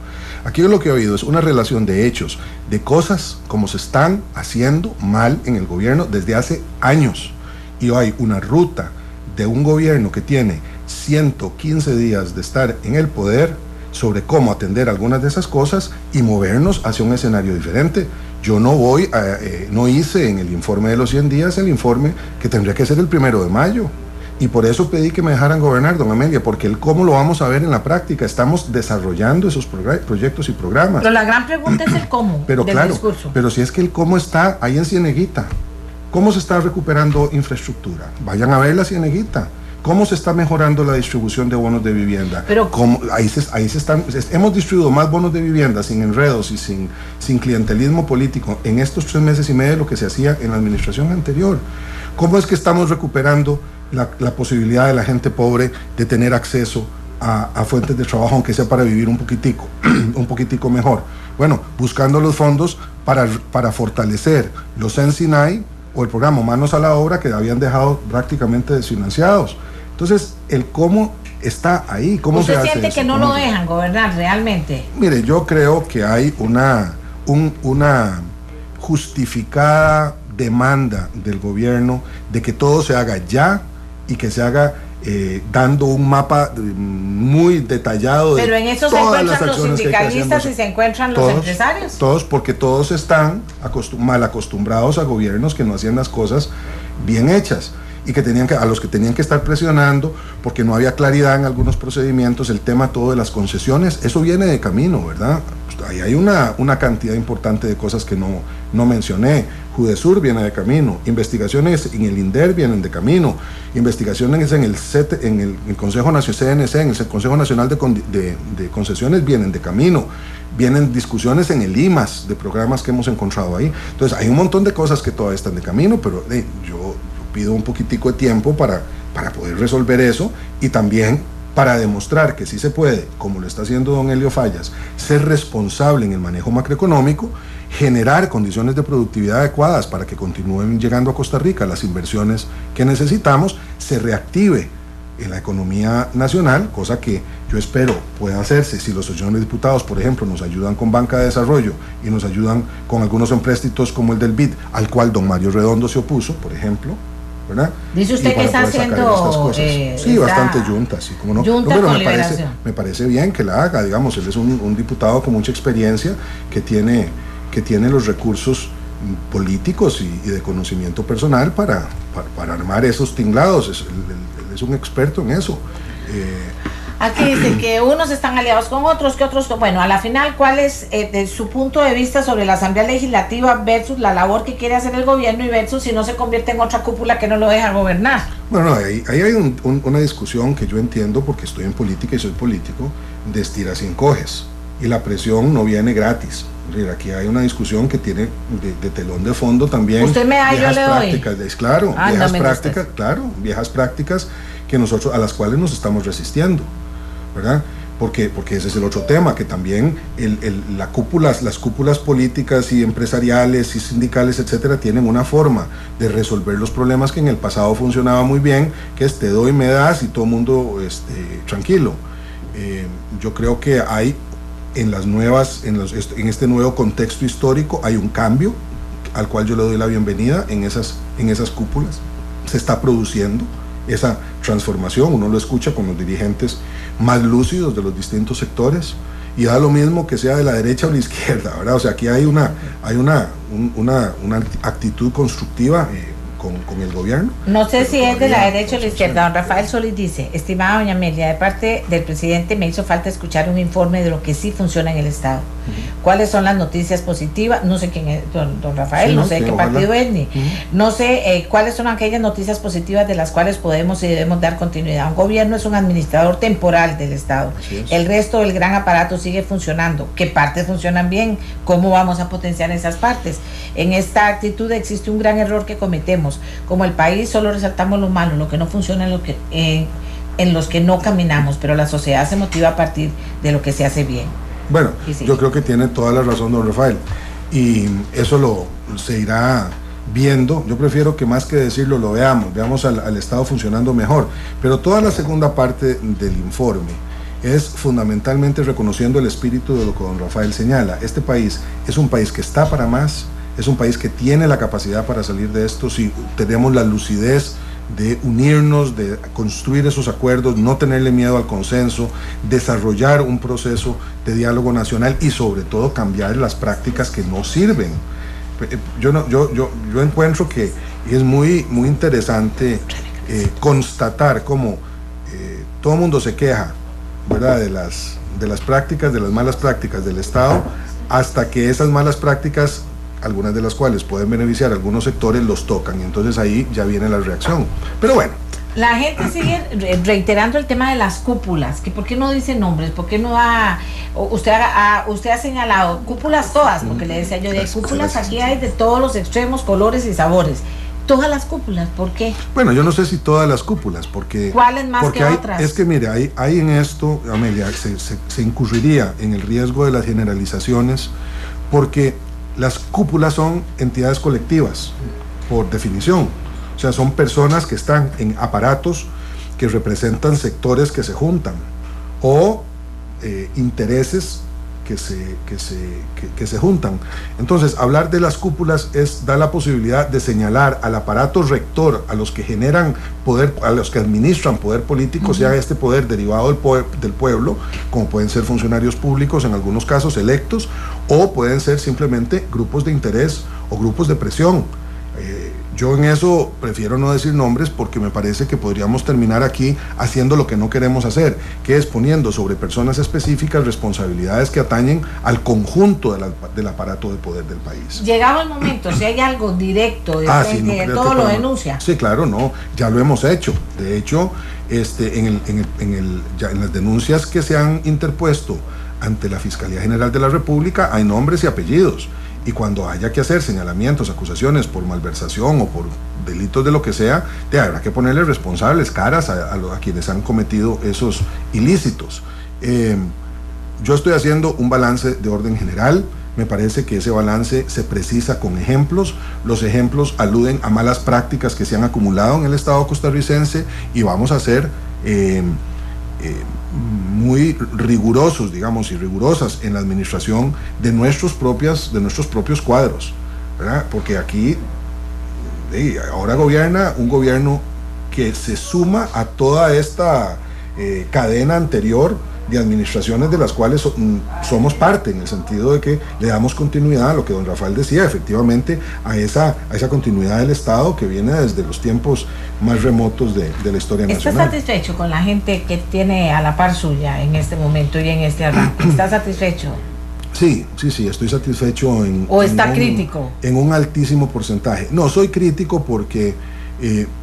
Aquí lo que ha habido es una relación de hechos, de cosas como se están haciendo mal en el gobierno desde hace años. Y hay una ruta de un gobierno que tiene 115 días de estar en el poder sobre cómo atender algunas de esas cosas y movernos hacia un escenario diferente. Yo no hice en el informe de los 100 días el informe que tendría que ser el 1 de mayo. Y por eso pedí que me dejaran gobernar, don Amelia, porque el cómo lo vamos a ver en la práctica. Estamos desarrollando esos proyectos y programas. Pero la gran pregunta es el cómo pero del claro, discurso. Pero si es que el cómo está ahí en Cieneguita. ¿Cómo se está recuperando infraestructura? Vayan a ver la Cieneguita. ¿Cómo se está mejorando la distribución de bonos de vivienda? Pero ahí se están, hemos distribuido más bonos de vivienda sin enredos y sin clientelismo político en estos 3 meses y medio de lo que se hacía en la administración anterior. ¿Cómo es que estamos recuperando la posibilidad de la gente pobre de tener acceso a fuentes de trabajo, aunque sea para vivir un poquitico mejor? Bueno, buscando los fondos para fortalecer los Ensinai o el programa Manos a la Obra que habían dejado prácticamente desfinanciados. Entonces, el cómo está ahí, cómo se hace. ¿Usted siente que no lo dejan gobernar realmente? Mire, yo creo que hay una justificada demanda del gobierno de que todo se haga ya y que se haga dando un mapa muy detallado. Pero en eso se encuentran los sindicalistas y se encuentran los empresarios. Todos, porque todos están mal acostumbrados a gobiernos que no hacían las cosas bien hechas y que a los que tenían que estar presionando porque no había claridad en algunos procedimientos. El tema todo de las concesiones, eso viene de camino, ¿verdad? Ahí hay una cantidad importante de cosas que no mencioné. Judesur viene de camino, investigaciones en el INDER vienen de camino, investigaciones en el Consejo Nacional CNC, en el Consejo Nacional de Concesiones vienen de camino, vienen discusiones en el IMAS de programas que hemos encontrado ahí. Entonces hay un montón de cosas que todavía están de camino, pero yo pido un poquitico de tiempo para poder resolver eso y también para demostrar que sí se puede, como lo está haciendo don Helio Fallas, ser responsable en el manejo macroeconómico, generar condiciones de productividad adecuadas para que continúen llegando a Costa Rica las inversiones que necesitamos, se reactive en la economía nacional, cosa que yo espero pueda hacerse si los señores diputados, por ejemplo, nos ayudan con banca de desarrollo y nos ayudan con algunos empréstitos como el del BID, al cual don Mario Redondo se opuso, por ejemplo, ¿verdad? Dice usted que está haciendo sí, bastante yunta, sí, como no. Yunta con liberación. Me parece bien que la haga, digamos, él es un diputado con mucha experiencia que tiene los recursos políticos y de conocimiento personal para armar esos tinglados. Él es un experto en eso. Aquí dice que unos están aliados con otros, que otros... Bueno, a la final, ¿cuál es de su punto de vista sobre la Asamblea Legislativa versus la labor que quiere hacer el gobierno y versus si no se convierte en otra cúpula que no lo deja gobernar? Bueno, ahí hay una discusión que yo entiendo porque estoy en política y soy político, de estiras y encoges. Y la presión no viene gratis. Aquí hay una discusión que tiene de telón de fondo también. Usted me da, yo le doy. Claro, viejas prácticas que nosotros, a las cuales nos estamos resistiendo, ¿verdad? Porque ese es el otro tema, que también las cúpulas políticas y empresariales y sindicales, etcétera, tienen una forma de resolver los problemas que en el pasado funcionaba muy bien, que es te doy, me das y todo el mundo tranquilo. Yo creo que hay en este nuevo contexto histórico hay un cambio al cual yo le doy la bienvenida en esas cúpulas. Se está produciendo esa transformación, uno lo escucha con los dirigentes más lúcidos de los distintos sectores, y da lo mismo que sea de la derecha o la izquierda, ¿verdad? O sea, aquí hay una actitud constructiva con el gobierno. No sé si es de la derecha o la izquierda. Don Rafael Solís dice: estimada doña Amelia, de parte del presidente me hizo falta escuchar un informe de lo que sí funciona en el Estado. ¿Cuáles son las noticias positivas? No sé quién es don Rafael, sí, no sé qué partido es, ni no sé cuáles son aquellas noticias positivas de las cuales podemos y debemos dar continuidad. Un gobierno es un administrador temporal del Estado. El resto del gran aparato sigue funcionando. ¿Qué partes funcionan bien? ¿Cómo vamos a potenciar esas partes? En esta actitud existe un gran error que cometemos. Como el país solo resaltamos lo malo, lo que no funciona, en los que no caminamos, pero la sociedad se motiva a partir de lo que se hace bien. Bueno, yo creo que tiene toda la razón don Rafael, y eso se irá viendo. Yo prefiero que más que decirlo lo veamos al Estado funcionando mejor, pero toda la segunda parte del informe es fundamentalmente reconociendo el espíritu de lo que don Rafael señala. Este país es un país que está para más, es un país que tiene la capacidad para salir de esto si tenemos la lucidez de unirnos, de construir esos acuerdos, no tenerle miedo al consenso, desarrollar un proceso de diálogo nacional y sobre todo cambiar las prácticas que no sirven. Yo encuentro que es muy interesante constatar cómo todo el mundo se queja, ¿verdad?, de las prácticas, de las malas prácticas del Estado, hasta que esas malas prácticas, algunas de las cuales pueden beneficiar a algunos sectores, los tocan, y entonces ahí ya viene la reacción. Pero bueno, la gente sigue reiterando el tema de las cúpulas, que por qué no dice nombres, por qué no da... Usted ha señalado cúpulas todas, porque le decía yo, de cúpulas aquí hay de todos los extremos, colores y sabores. Todas las cúpulas, ¿por qué? Bueno, yo no sé si todas las cúpulas, porque... ¿Cuáles más que otras? Es que mire, hay en esto, Amelia, se incurriría en el riesgo de las generalizaciones, porque las cúpulas son entidades colectivas, por definición. O sea, son personas que están en aparatos que representan sectores que se juntan, o intereses que se juntan. Entonces, hablar de las cúpulas da la posibilidad de señalar al aparato rector, a los que generan poder, a los que administran poder político, sea este poder derivado del pueblo, como pueden ser funcionarios públicos, en algunos casos electos, o pueden ser simplemente grupos de interés o grupos de presión. Yo en eso prefiero no decir nombres, porque me parece que podríamos terminar aquí haciendo lo que no queremos hacer, que es poniendo sobre personas específicas responsabilidades que atañen al conjunto del aparato de poder del país. Llegado el momento, si hay algo directo de frente, todo lo denuncia. Sí, claro, no, ya lo hemos hecho. De hecho, en las denuncias que se han interpuesto ante la Fiscalía General de la República hay nombres y apellidos. Y cuando haya que hacer señalamientos, acusaciones por malversación o por delitos de lo que sea, habrá que ponerle responsables, caras a quienes han cometido esos ilícitos. Yo estoy haciendo un balance de orden general. Me parece que ese balance se precisa con ejemplos. Los ejemplos aluden a malas prácticas que se han acumulado en el Estado costarricense, y vamos a ser muy rigurosos, digamos, y rigurosas en la administración de nuestros propios cuadros, ¿verdad? Porque aquí ahora gobierna un gobierno que se suma a toda esta cadena anterior de administraciones de las cuales somos parte, en el sentido de que le damos continuidad a lo que don Rafael decía, efectivamente, a esa continuidad del Estado que viene desde los tiempos más remotos de la historia nacional. ¿Está satisfecho con la gente que tiene a la par suya en este momento y en este arranque? ¿Está satisfecho? Sí, estoy satisfecho ¿O está crítico? En un altísimo porcentaje. No, soy crítico porque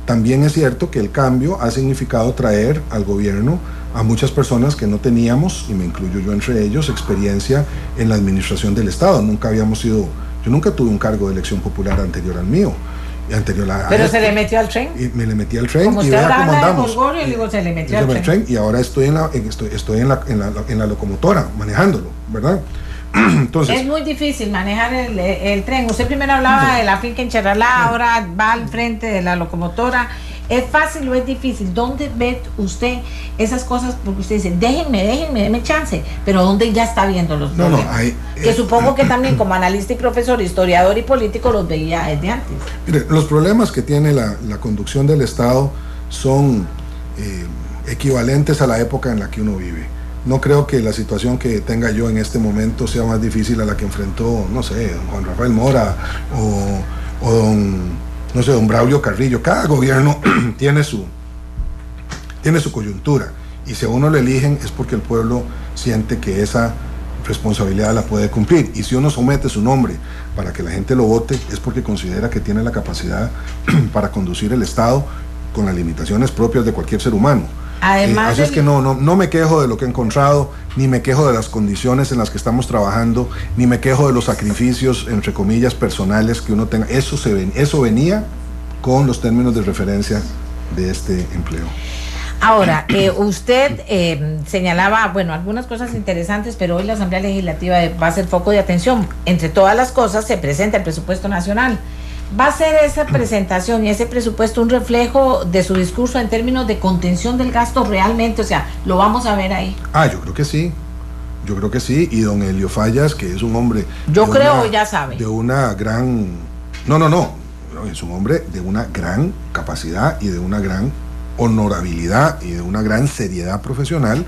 también es cierto que el cambio ha significado traer al gobierno a muchas personas que no teníamos, y me incluyo yo entre ellos, experiencia en la administración del Estado. Yo nunca tuve un cargo de elección popular anterior al mío. Pero se le metió al tren. Y me le metí al tren. Como y usted vea cómo andamos. Golgorio, digo, se le metió al tren. Y ahora estoy en la locomotora, manejándolo, ¿verdad? Entonces, es muy difícil manejar el tren. Usted primero hablaba de la finca en Charalá, ahora va al frente de la locomotora. ¿Es fácil o es difícil? ¿Dónde ve usted esas cosas? Porque usted dice, déjenme chance, pero ¿dónde ya está viendo los problemas? Que supongo que también como analista y profesor, historiador y político los veía desde antes. Mire, los problemas que tiene la conducción del Estado son equivalentes a la época en la que uno vive. No creo que la situación que tenga yo en este momento sea más difícil a la que enfrentó, no sé, don Juan Rafael Mora o don Braulio Carrillo. Cada gobierno tiene su coyuntura, y si a uno le eligen es porque el pueblo siente que esa responsabilidad la puede cumplir, y si uno somete su nombre para que la gente lo vote es porque considera que tiene la capacidad para conducir el Estado con las limitaciones propias de cualquier ser humano. Además, así es que no me quejo de lo que he encontrado, ni me quejo de las condiciones en las que estamos trabajando, ni me quejo de los sacrificios, entre comillas, personales que uno tenga. Eso venía con los términos de referencia de este empleo. Ahora, usted señalaba, bueno, algunas cosas interesantes, pero hoy la Asamblea Legislativa va a ser foco de atención. Entre todas las cosas se presenta el presupuesto nacional. ¿Va a ser esa presentación y ese presupuesto un reflejo de su discurso en términos de contención del gasto realmente? O sea, ¿lo vamos a ver ahí? Yo creo que sí, y don Elio Fallas, que es un hombre... ya sabe. De una gran... No, es un hombre de una gran capacidad y de una gran honorabilidad y de una gran seriedad profesional.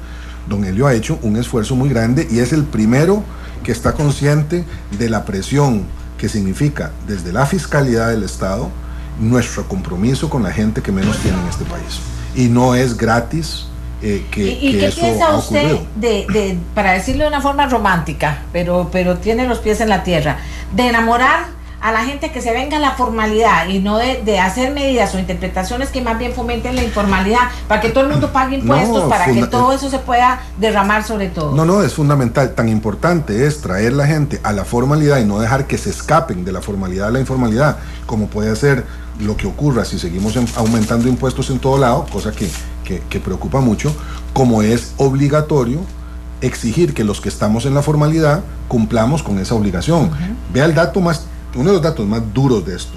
Don Elio ha hecho un esfuerzo muy grande y es el primero que está consciente de la presión que significa desde la fiscalidad del Estado nuestro compromiso con la gente que menos tiene en este país. Y no es gratis que ¿qué eso piensa ha usted ocurrido? para decirlo de una forma romántica, pero tiene los pies en la tierra, de enamorar a la gente que se venga a la formalidad y no de hacer medidas o interpretaciones que más bien fomenten la informalidad para que todo el mundo pague impuestos, para que todo eso se pueda derramar sobre todo? No, es fundamental. Tan importante es traer la gente a la formalidad y no dejar que se escapen de la formalidad a la informalidad, como puede ser lo que ocurra si seguimos aumentando impuestos en todo lado, cosa que preocupa mucho, como es obligatorio exigir que los que estamos en la formalidad cumplamos con esa obligación. Vea uno de los datos más duros de esto,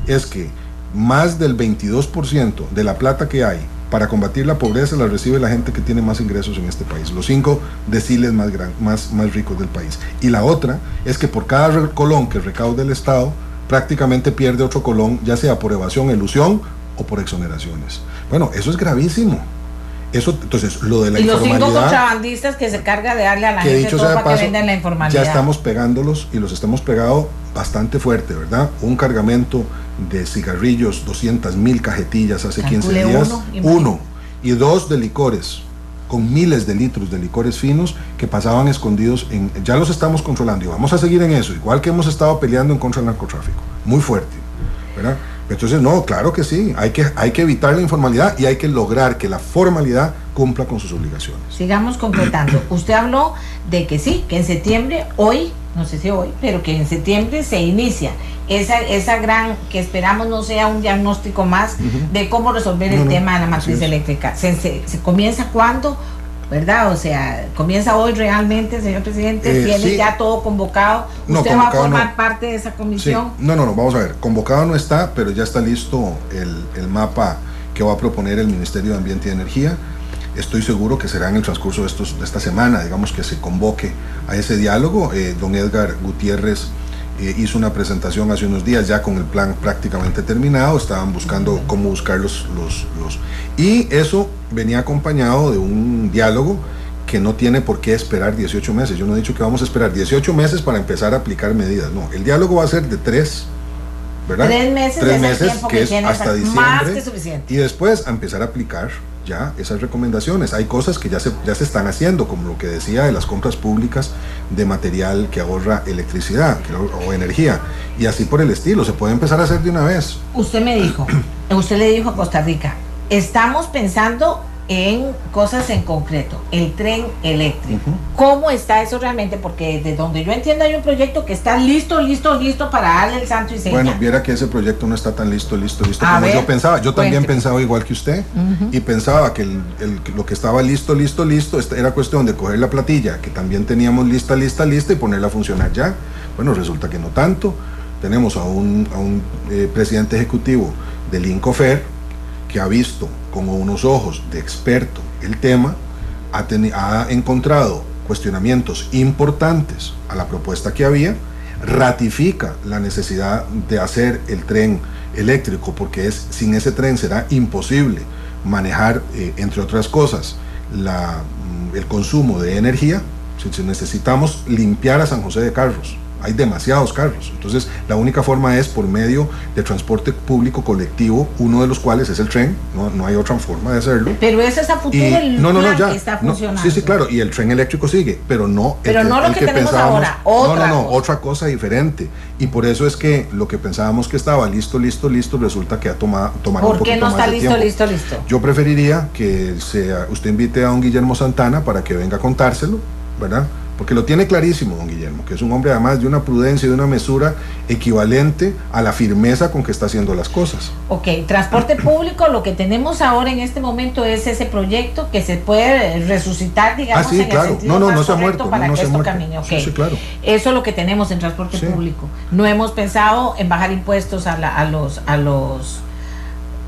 es que más del 22% de la plata que hay para combatir la pobreza la recibe la gente que tiene más ingresos en este país, los 5 deciles más ricos del país. Y la otra es que por cada colón que recaude el Estado, prácticamente pierde otro colón, ya sea por evasión, elusión o por exoneraciones. Bueno, eso es gravísimo. Entonces, lo de la informalidad... Y los 5 contrabandistas que se carga de darle a la gente todo para que vendan la informalidad. Ya estamos pegándolos y los estamos pegando bastante fuerte, ¿verdad? Un cargamento de cigarrillos, 200,000 cajetillas hace 15 días. Uno. Y 2 de licores, con miles de litros de licores finos que pasaban escondidos ya los estamos controlando y vamos a seguir en eso, igual que hemos estado peleando en contra del narcotráfico. Muy fuerte, ¿verdad? Entonces, no, claro que sí, hay que evitar la informalidad y hay que lograr que la formalidad cumpla con sus obligaciones. Sigamos concretando. Usted habló de que sí, que en septiembre, no sé si hoy, pero que en septiembre se inicia esa gran, que esperamos no sea un diagnóstico más de cómo resolver el tema de la matriz eléctrica. ¿Se comienza cuándo? ¿Verdad? O sea, ¿comienza hoy realmente, señor presidente? ¿Tiene ya todo convocado? ¿Usted va a formar parte de esa comisión? Sí. No, vamos a ver. Convocado no está, pero ya está listo el mapa que va a proponer el Ministerio de Ambiente y Energía. Estoy seguro que será en el transcurso de esta semana, digamos, que se convoque a ese diálogo. Don Edgar Gutiérrez hizo una presentación hace unos días ya con el plan prácticamente terminado, estaban buscando cómo buscar y eso venía acompañado de un diálogo que no tiene por qué esperar 18 meses. Yo no he dicho que vamos a esperar 18 meses para empezar a aplicar medidas, no, el diálogo va a ser de 3, ¿verdad? 3 meses, 3 meses que es hasta diciembre, más que suficiente. y después a empezar a aplicar ya esas recomendaciones. Hay cosas que ya se están haciendo, como lo que decía de las compras públicas de material que ahorra electricidad o energía, y así por el estilo, se puede empezar a hacer de una vez. Usted me dijo, usted le dijo a Costa Rica, estamos pensando en cosas en concreto, el tren eléctrico. ¿Cómo está eso realmente? Porque de donde yo entiendo hay un proyecto que está listo para darle el santo y seña. Bueno, viera que ese proyecto no está tan listo como yo pensaba. Yo también pensaba igual que usted, y pensaba que lo que estaba listo, era cuestión de coger la platilla, que también teníamos lista, y ponerla a funcionar ya. Bueno, resulta que no tanto. Tenemos a un presidente ejecutivo del INCOFER, que ha visto con unos ojos de experto el tema, ha encontrado cuestionamientos importantes a la propuesta que había, ratifica la necesidad de hacer el tren eléctrico, porque sin ese tren será imposible manejar, entre otras cosas, el consumo de energía. Si necesitamos limpiar a San José de carros, hay demasiados carros, entonces la única forma es por medio de transporte público colectivo, uno de los cuales es el tren, no hay otra forma de hacerlo. Pero eso es a futuro, el plan que está funcionando. Sí, claro, y el tren eléctrico sigue, pero no lo que tenemos ahora, otra cosa diferente, y por eso es que lo que pensábamos que estaba listo, resulta que ha tomado un poquito más de tiempo. ¿Por qué no está listo? Yo preferiría que usted invite a don Guillermo Santana para que venga a contárselo, ¿verdad? Porque lo tiene clarísimo don Guillermo, que es un hombre además de una prudencia y de una mesura equivalente a la firmeza con que está haciendo las cosas. Ok, transporte público, lo que tenemos ahora en este momento es ese proyecto que se puede resucitar, digamos, sí, en claro. el sentido más se ha muerto, para que esto camine. Okay. Sí, claro. Eso es lo que tenemos en transporte público. No hemos pensado en bajar impuestos a los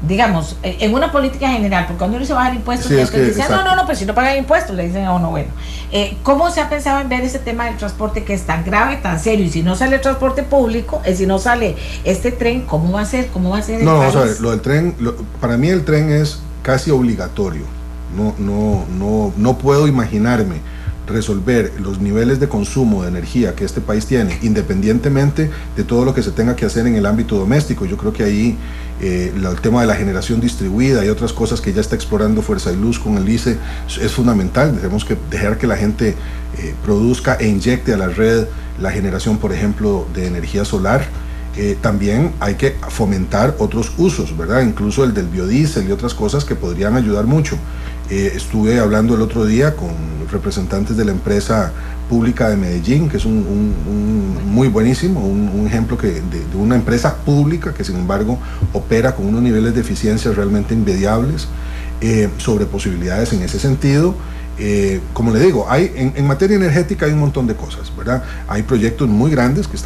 digamos, en una política general, porque cuando uno dice bajar impuestos, dicen, no, pero si no pagan impuestos, le dicen, bueno. ¿Cómo se ha pensado en ver ese tema del transporte que es tan grave, tan serio? Y si no sale el transporte público, si no sale este tren, ¿cómo va a ser? ¿Cómo va a ser el país? Vamos a ver, lo del tren, para mí el tren es casi obligatorio. No puedo imaginarme resolver los niveles de consumo de energía que este país tiene, independientemente de todo lo que se tenga que hacer en el ámbito doméstico. Yo creo que ahí el tema de la generación distribuida y otras cosas que ya está explorando Fuerza y Luz con el ICE es fundamental. Tenemos que dejar que la gente produzca e inyecte a la red la generación, por ejemplo, de energía solar. También hay que fomentar otros usos, ¿verdad? Incluso el del biodiesel y otras cosas que podrían ayudar mucho. Estuve hablando el otro día con representantes de la empresa pública de Medellín, que es muy buenísimo, un ejemplo de una empresa pública que sin embargo opera con unos niveles de eficiencia realmente envidiables, sobre posibilidades en ese sentido. Como le digo, en materia energética hay un montón de cosas, ¿verdad? Hay proyectos muy grandes que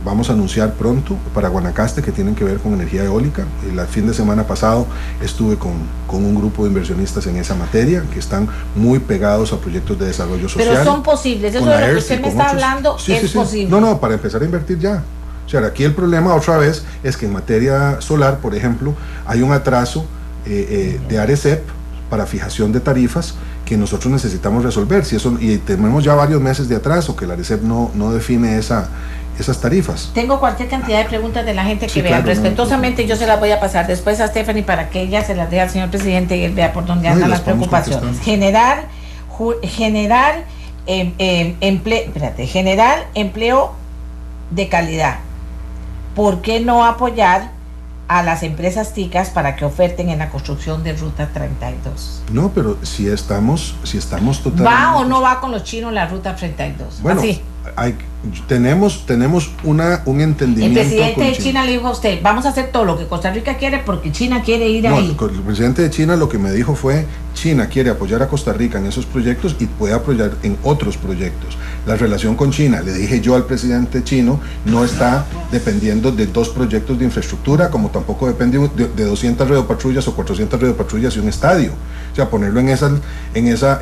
vamos a anunciar pronto para Guanacaste, que tienen que ver con energía eólica. El fin de semana pasado estuve con un grupo de inversionistas en esa materia, que están muy pegados a proyectos de desarrollo social. Pero son posibles, eso de lo que usted me está hablando es posible. No, para empezar a invertir ya. O sea, aquí el problema otra vez es que en materia solar, por ejemplo, hay un atraso de ARECEP para fijación de tarifas que nosotros necesitamos resolver, y tenemos ya varios meses de atraso que la ARECEP no define esas tarifas. Tengo cualquier cantidad de preguntas de la gente que vea, claro, respetuosamente yo se las voy a pasar después a Stephanie para que ella se las dé al señor presidente y él vea por dónde andan las preocupaciones. Generar empleo de calidad. ¿Por qué no apoyar a las empresas ticas para que oferten en la construcción de Ruta 32? No, pero si estamos totalmente... ¿Va o no va con los chinos la Ruta 32? Bueno, así. Tenemos un entendimiento. El presidente de China le dijo a usted, vamos a hacer todo lo que Costa Rica quiere porque China quiere ir ahí. El presidente de China lo que me dijo fue, China quiere apoyar a Costa Rica en esos proyectos y puede apoyar en otros proyectos. La relación con China, le dije yo al presidente chino, no está dependiendo de 2 proyectos de infraestructura, como tampoco depende de 200 radiopatrullas o 400 radiopatrullas y un estadio. O sea, ponerlo en esa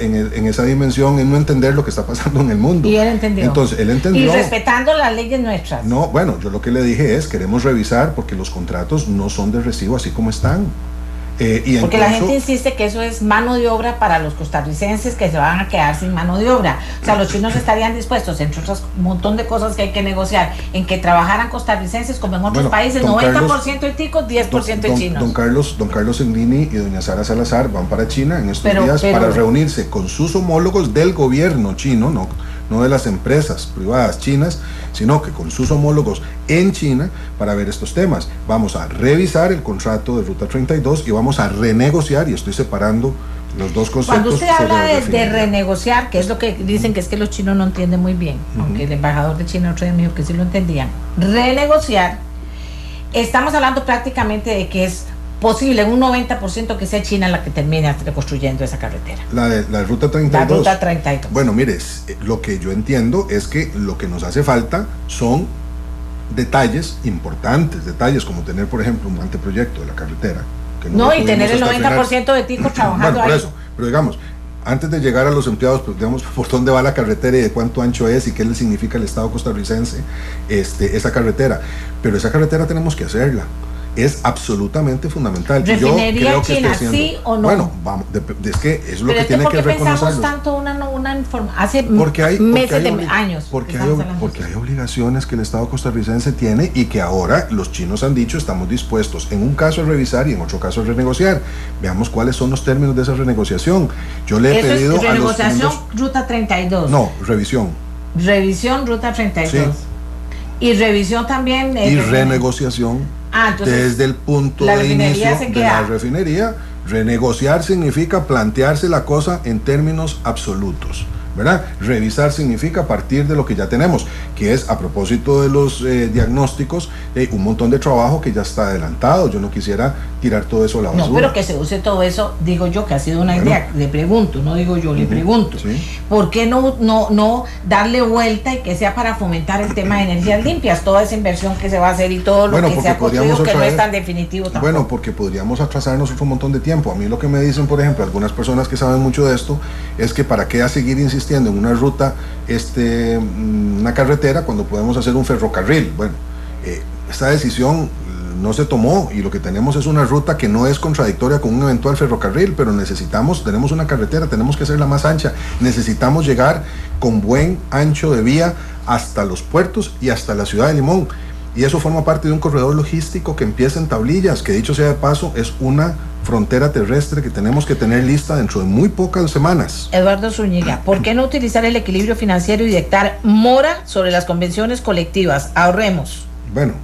dimensión es no entender lo que está pasando en el mundo. Y él entendió. Entonces, él entendió. Y respetando las leyes nuestras. No, bueno, yo lo que le dije es, queremos revisar porque los contratos no son de recibo así como están. Y porque la gente insiste que eso es mano de obra para los costarricenses que se van a quedar sin mano de obra. O sea, los chinos estarían dispuestos, entre otras un montón de cosas que hay que negociar, en que trabajaran costarricenses como en otros países, 90% de ticos, 10% de chinos. Don Carlos Englini y doña Sara Salazar van para China en estos días para reunirse con sus homólogos del gobierno chino, no de las empresas privadas chinas, sino que con sus homólogos en China para ver estos temas. Vamos a revisar el contrato de Ruta 32 y vamos a renegociar, y estoy separando los dos conceptos. Cuando usted habla de renegociar, que es lo que dicen que es que los chinos no entienden muy bien, aunque el embajador de China otro día me dijo que sí lo entendían, renegociar, estamos hablando prácticamente de que es posible un 90% que sea China la que termine reconstruyendo esa carretera. La Ruta 32. La Ruta 32. Bueno, mire, lo que yo entiendo es que lo que nos hace falta son detalles importantes, detalles como tener, por ejemplo, un anteproyecto de la carretera. Que no y tener el 90% de ticos trabajando por ahí. Eso, pero digamos, antes de llegar a los empleados, pues digamos por dónde va la carretera y de cuánto ancho es y qué le significa al Estado costarricense esa carretera. Pero esa carretera tenemos que hacerla. Es absolutamente fundamental. ¿Refinería yo creo que China, sí o no? Bueno, vamos, es que es lo que tiene que reconocer. ¿Por qué pensamos tanto una información? Hace años. Porque hay obligaciones que el Estado costarricense tiene y que ahora los chinos han dicho estamos dispuestos en un caso a revisar y en otro caso a renegociar. Veamos cuáles son los términos de esa renegociación. Yo le he pedido a los renegociación Ruta 32. No, revisión. Revisión Ruta 32. Sí. Y revisión también. Y renegociación. Desde el punto de inicio de la refinería. Renegociar significa plantearse la cosa en términos absolutos, ¿verdad? Revisar significa partir de lo que ya tenemos, que es, a propósito de los diagnósticos, un montón de trabajo que ya está adelantado. Yo no quisiera tirar todo eso a la basura. No, pero que se use todo eso, digo yo, que ha sido una idea. Le pregunto, no digo yo, le pregunto. ¿Sí? ¿Por qué no darle vuelta y que sea para fomentar el tema de energías limpias? Toda esa inversión que se va a hacer y todo lo que se ha construido, que no es tan definitivo tampoco. Bueno, porque podríamos atrasarnos un montón de tiempo. A mí lo que me dicen, por ejemplo, algunas personas que saben mucho de esto, es que para qué seguir insistiendo en una ruta, una carretera, cuando podemos hacer un ferrocarril. Bueno, esta decisión no se tomó y lo que tenemos es una ruta que no es contradictoria con un eventual ferrocarril, pero tenemos una carretera, tenemos que hacerla más ancha, necesitamos llegar con buen ancho de vía hasta los puertos y hasta la ciudad de Limón, y eso forma parte de un corredor logístico que empieza en Tablillas, que dicho sea de paso es una frontera terrestre que tenemos que tener lista dentro de muy pocas semanas. Eduardo Zúñiga, ¿por qué no utilizar el equilibrio financiero y dictar mora sobre las convenciones colectivas? Ahorremos. Bueno,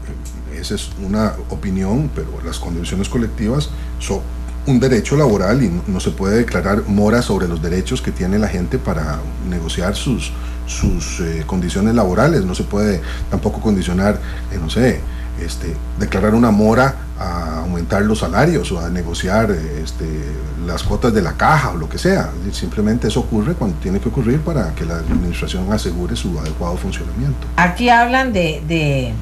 esa es una opinión, pero las convenciones colectivas son un derecho laboral y no se puede declarar mora sobre los derechos que tiene la gente para negociar sus condiciones laborales. No se puede tampoco condicionar, declarar una mora a aumentar los salarios o a negociar las cuotas de la caja o lo que sea. Simplemente eso ocurre cuando tiene que ocurrir para que la administración asegure su adecuado funcionamiento. Aquí hablan de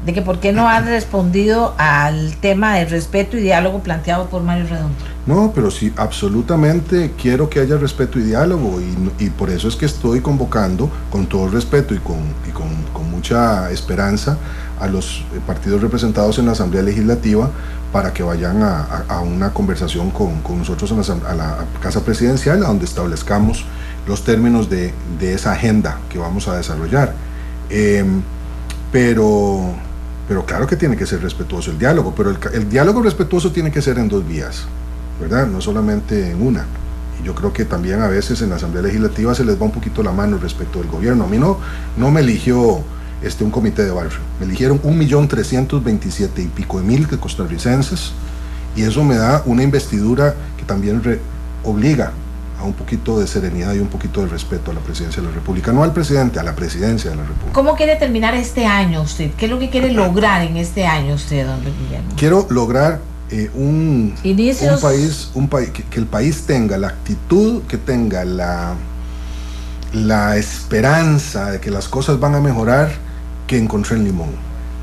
que por qué no han respondido al tema de respeto y diálogo planteado por Mario Redondo. No, pero sí, absolutamente quiero que haya respeto y diálogo y por eso es que estoy convocando con todo respeto y con mucha esperanza a los partidos representados en la Asamblea Legislativa para que vayan a una conversación con nosotros a la Casa Presidencial, a donde establezcamos los términos de esa agenda que vamos a desarrollar. Pero claro que tiene que ser respetuoso el diálogo, pero el diálogo respetuoso tiene que ser en dos vías, ¿verdad? No solamente en una. Y yo creo que también a veces en la Asamblea Legislativa se les va un poquito la mano respecto del gobierno. A mí no me eligió un comité de barrio, me eligieron 1.327.000 y pico de costarricenses, y eso me da una investidura que también obliga a un poquito de serenidad y un poquito de respeto a la presidencia de la República, no al presidente, a la presidencia de la República. ¿Cómo quiere terminar este año usted? ¿Qué es lo que quiere lograr en este año usted, don Guillermo? Quiero lograr un país que el país tenga la actitud, que tenga la esperanza de que las cosas van a mejorar que encontré en Limón.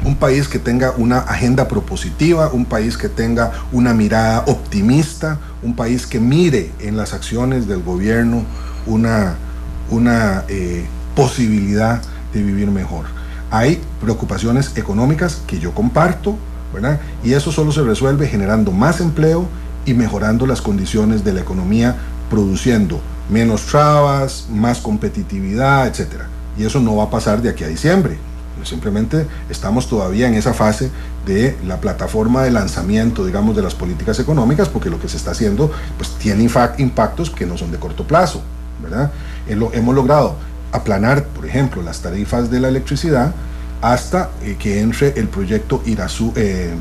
Un país que tenga una agenda propositiva, un país que tenga una mirada optimista, un país que mire en las acciones del gobierno una posibilidad de vivir mejor. Hay preocupaciones económicas que yo comparto, ¿verdad? Y eso solo se resuelve generando más empleo y mejorando las condiciones de la economía, produciendo menos trabas, más competitividad, etcétera. Y eso no va a pasar de aquí a diciembre. Simplemente estamos todavía en esa fase de la plataforma de lanzamiento, digamos, de las políticas económicas, porque lo que se está haciendo pues tiene impactos que no son de corto plazo, ¿verdad? Hemos logrado aplanar, por ejemplo, las tarifas de la electricidad hasta que entre el proyecto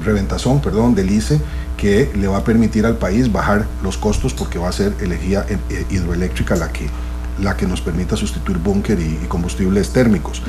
Reventazón del ICE, que le va a permitir al país bajar los costos, porque va a ser energía hidroeléctrica la que nos permita sustituir búnker y combustibles térmicos.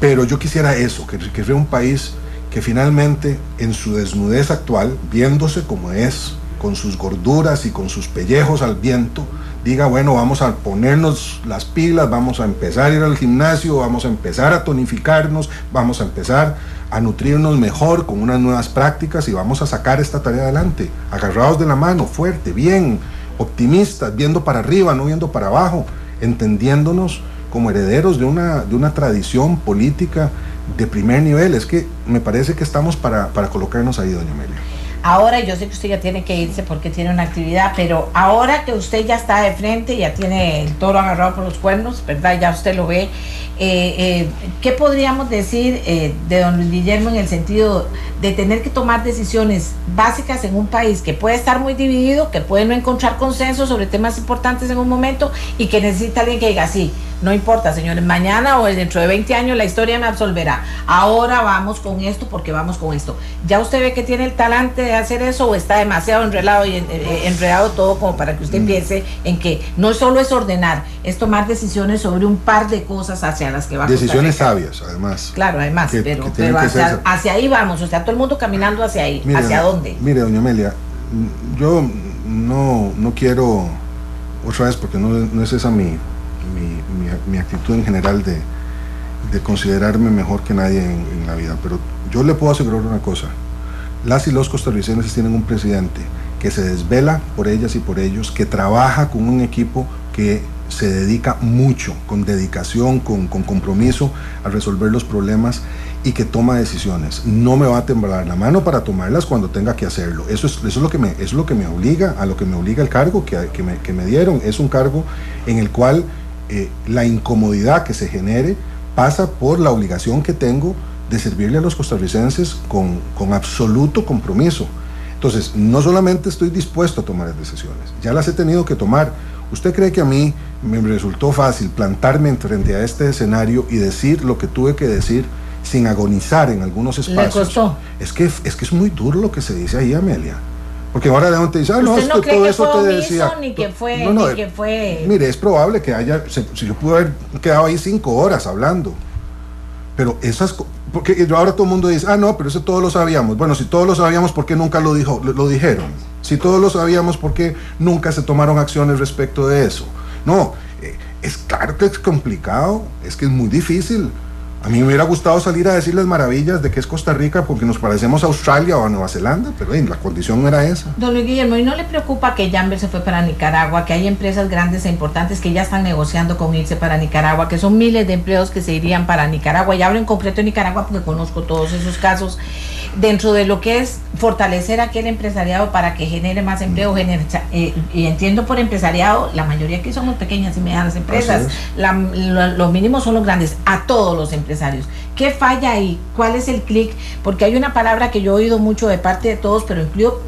Pero yo quisiera eso, que sea un país que finalmente, en su desnudez actual, viéndose como es, con sus gorduras y con sus pellejos al viento, diga, bueno, vamos a ponernos las pilas, vamos a empezar a ir al gimnasio, vamos a empezar a tonificarnos, vamos a empezar a nutrirnos mejor con unas nuevas prácticas y vamos a sacar esta tarea adelante, agarrados de la mano, fuerte, bien, optimistas, viendo para arriba, no viendo para abajo, entendiéndonos como herederos de una tradición política de primer nivel. Es que me parece que estamos para colocarnos ahí, doña Amelia. Ahora, yo sé que usted ya tiene que irse porque tiene una actividad, pero ahora que usted ya está de frente, ya tiene el toro agarrado por los cuernos, ¿verdad? Ya usted lo ve. ¿Qué podríamos decir de don Luis Guillermo en el sentido de tener que tomar decisiones básicas en un país que puede estar muy dividido, que puede no encontrar consenso sobre temas importantes en un momento y que necesita alguien que diga, sí, no importa, señores, mañana o dentro de 20 años la historia me absolverá, ahora vamos con esto porque vamos con esto? ¿Ya usted ve que tiene el talante de hacer eso o está demasiado enredado todo como para que usted piense en que no solo es ordenar, es tomar decisiones sobre un par de cosas hacia las que va a decisiones sabias, además. Claro, además, pero hacia ahí vamos, o sea, todo el mundo caminando hacia ahí. Mire, ¿hacia dónde? Mire, doña Amelia, yo no quiero, otra vez, porque no es esa mi actitud en general de considerarme mejor que nadie en la vida, pero yo le puedo asegurar una cosa: las y los costarricenses tienen un presidente que se desvela por ellas y por ellos, que trabaja con un equipo que se dedica mucho, con dedicación, con compromiso a resolver los problemas y que toma decisiones. No me va a temblar la mano para tomarlas cuando tenga que hacerlo. Eso es lo que me obliga, a lo que me obliga el cargo que me dieron. Es un cargo en el cual la incomodidad que se genere pasa por la obligación que tengo de servirle a los costarricenses con absoluto compromiso. Entonces, no solamente estoy dispuesto a tomar decisiones, ya las he tenido que tomar. ¿Usted cree que a mí me resultó fácil plantarme frente a este escenario y decir lo que tuve que decir sin agonizar en algunos espacios? ¿Le costó? Es que es muy duro lo que se dice ahí, Amelia. Porque ahora de donde te dice, no, es que todo eso te decía. Ni que fue. Mire, es probable que si yo pude haber quedado ahí 5 horas hablando. Pero porque ahora todo el mundo dice, no, pero eso todos lo sabíamos. Bueno, si todos lo sabíamos, ¿por qué nunca lo dijeron? Si todos lo sabíamos, ¿por qué nunca se tomaron acciones respecto de eso? No, es claro que es complicado, es que es muy difícil. A mí me hubiera gustado salir a decirles maravillas de que es Costa Rica porque nos parecemos a Australia o a Nueva Zelanda, pero la condición era esa. Don Luis Guillermo, ¿y no le preocupa que Jamber se fue para Nicaragua, que hay empresas grandes e importantes que ya están negociando con irse para Nicaragua, que son miles de empleos que se irían para Nicaragua? Y hablo en concreto de Nicaragua porque conozco todos esos casos. Dentro de lo que es fortalecer aquel empresariado para que genere más empleo, y entiendo por empresariado, la mayoría aquí somos pequeñas y medianas empresas, los mínimos son los grandes, a todos los empresarios. ¿Qué falla ahí? ¿Cuál es el clic? Porque hay una palabra que yo he oído mucho de parte de todos, pero incluyo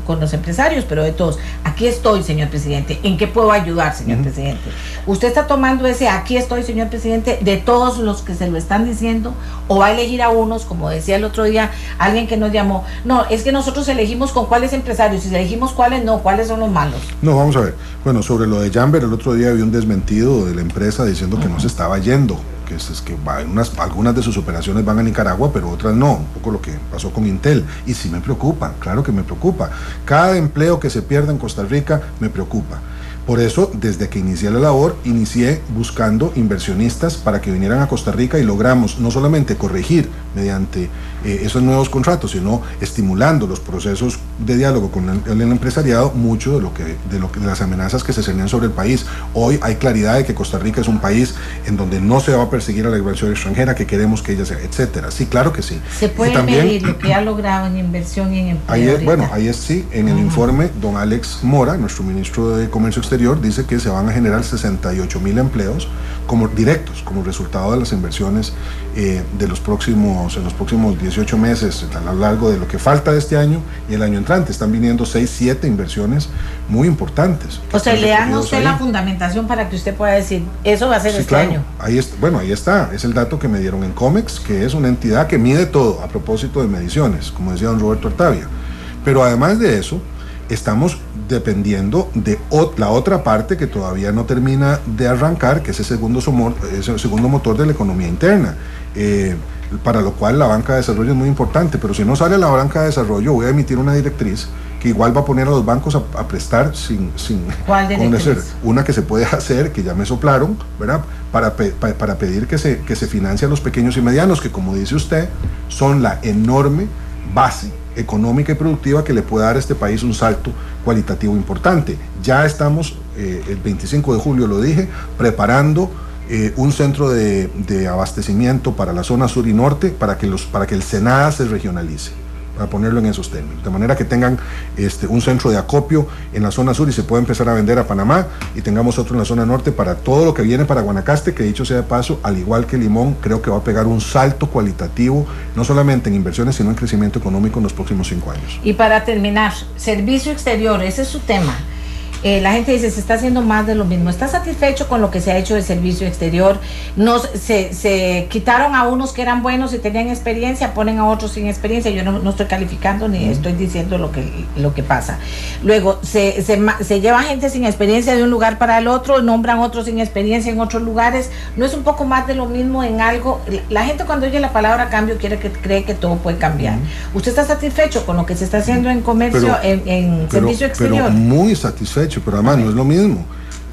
con los empresarios, pero de todos. Aquí estoy, señor presidente. ¿En qué puedo ayudar, señor presidente? ¿Usted está tomando ese aquí estoy, señor presidente, de todos los que se lo están diciendo? ¿O va a elegir a unos, como decía el otro día alguien que nos llamó? No, es que nosotros elegimos con cuáles empresarios, y si elegimos cuáles no, cuáles son los malos. No, vamos a ver. Bueno, sobre lo de Jamber, el otro día había un desmentido de la empresa diciendo que no se estaba yendo, que algunas de sus operaciones van a Nicaragua, pero otras no, un poco lo que pasó con Intel, y sí me preocupa, claro que me preocupa. Cada empleo que se pierda en Costa Rica me preocupa, Por eso, desde que inicié la labor, inicié buscando inversionistas para que vinieran a Costa Rica y logramos no solamente corregir mediante esos nuevos contratos, sino estimulando los procesos de diálogo con el empresariado, mucho de las amenazas que se cernían sobre el país. Hoy hay claridad de que Costa Rica es un país en donde no se va a perseguir a la inversión extranjera, que queremos que ella sea, etcétera. Sí, claro que sí. ¿Se puede también medir lo que ha logrado en inversión y en empleo? Ahí es sí, en el informe, don Alex Mora, nuestro ministro de Comercio Exterior, dice que se van a generar 68,000 empleos como directos, como resultado de las inversiones en los próximos 18 meses, a lo largo de lo que falta de este año y el año entrante. Están viniendo 6, 7 inversiones muy importantes. O sea, le dan a usted la fundamentación para que usted pueda decir, eso va a ser este año. Ahí está, es el dato que me dieron en COMEX, que es una entidad que mide todo a propósito de mediciones, como decía don Roberto Artavia. Pero además de eso, estamos dependiendo de la otra parte que todavía no termina de arrancar, que es el segundo motor de la economía interna, para lo cual la banca de desarrollo es muy importante. Pero si no sale la banca de desarrollo, voy a emitir una directriz que igual va a poner a los bancos a prestar sin ¿Cuál directriz? Una que se puede hacer, que ya me soplaron, ¿verdad? Para pedir que se financie a los pequeños y medianos, que, como dice usted, son la enorme base económica y productiva que le puede dar a este país un salto cualitativo importante. Ya estamos, el 25 de julio lo dije, preparando un centro de abastecimiento para la zona sur y norte para que el SENADA se regionalice, para ponerlo en esos términos, de manera que tengan un centro de acopio en la zona sur y se pueda empezar a vender a Panamá, y tengamos otro en la zona norte para todo lo que viene para Guanacaste, que dicho sea de paso, al igual que Limón, creo que va a pegar un salto cualitativo, no solamente en inversiones, sino en crecimiento económico en los próximos 5 años. Y para terminar, servicio exterior, ese es su tema. La gente dice, se está haciendo más de lo mismo. ¿Está satisfecho con lo que se ha hecho de servicio exterior? Se quitaron a unos que eran buenos y tenían experiencia, ponen a otros sin experiencia. Yo no estoy calificando ni estoy diciendo lo que pasa. Luego, se lleva gente sin experiencia de un lugar para el otro, nombran otros sin experiencia en otros lugares. ¿No es un poco más de lo mismo en algo? La gente, cuando oye la palabra cambio, cree que todo puede cambiar. ¿Usted está satisfecho con lo que se está haciendo en comercio, en servicio exterior? Pero muy satisfecho. Pero además no es lo mismo.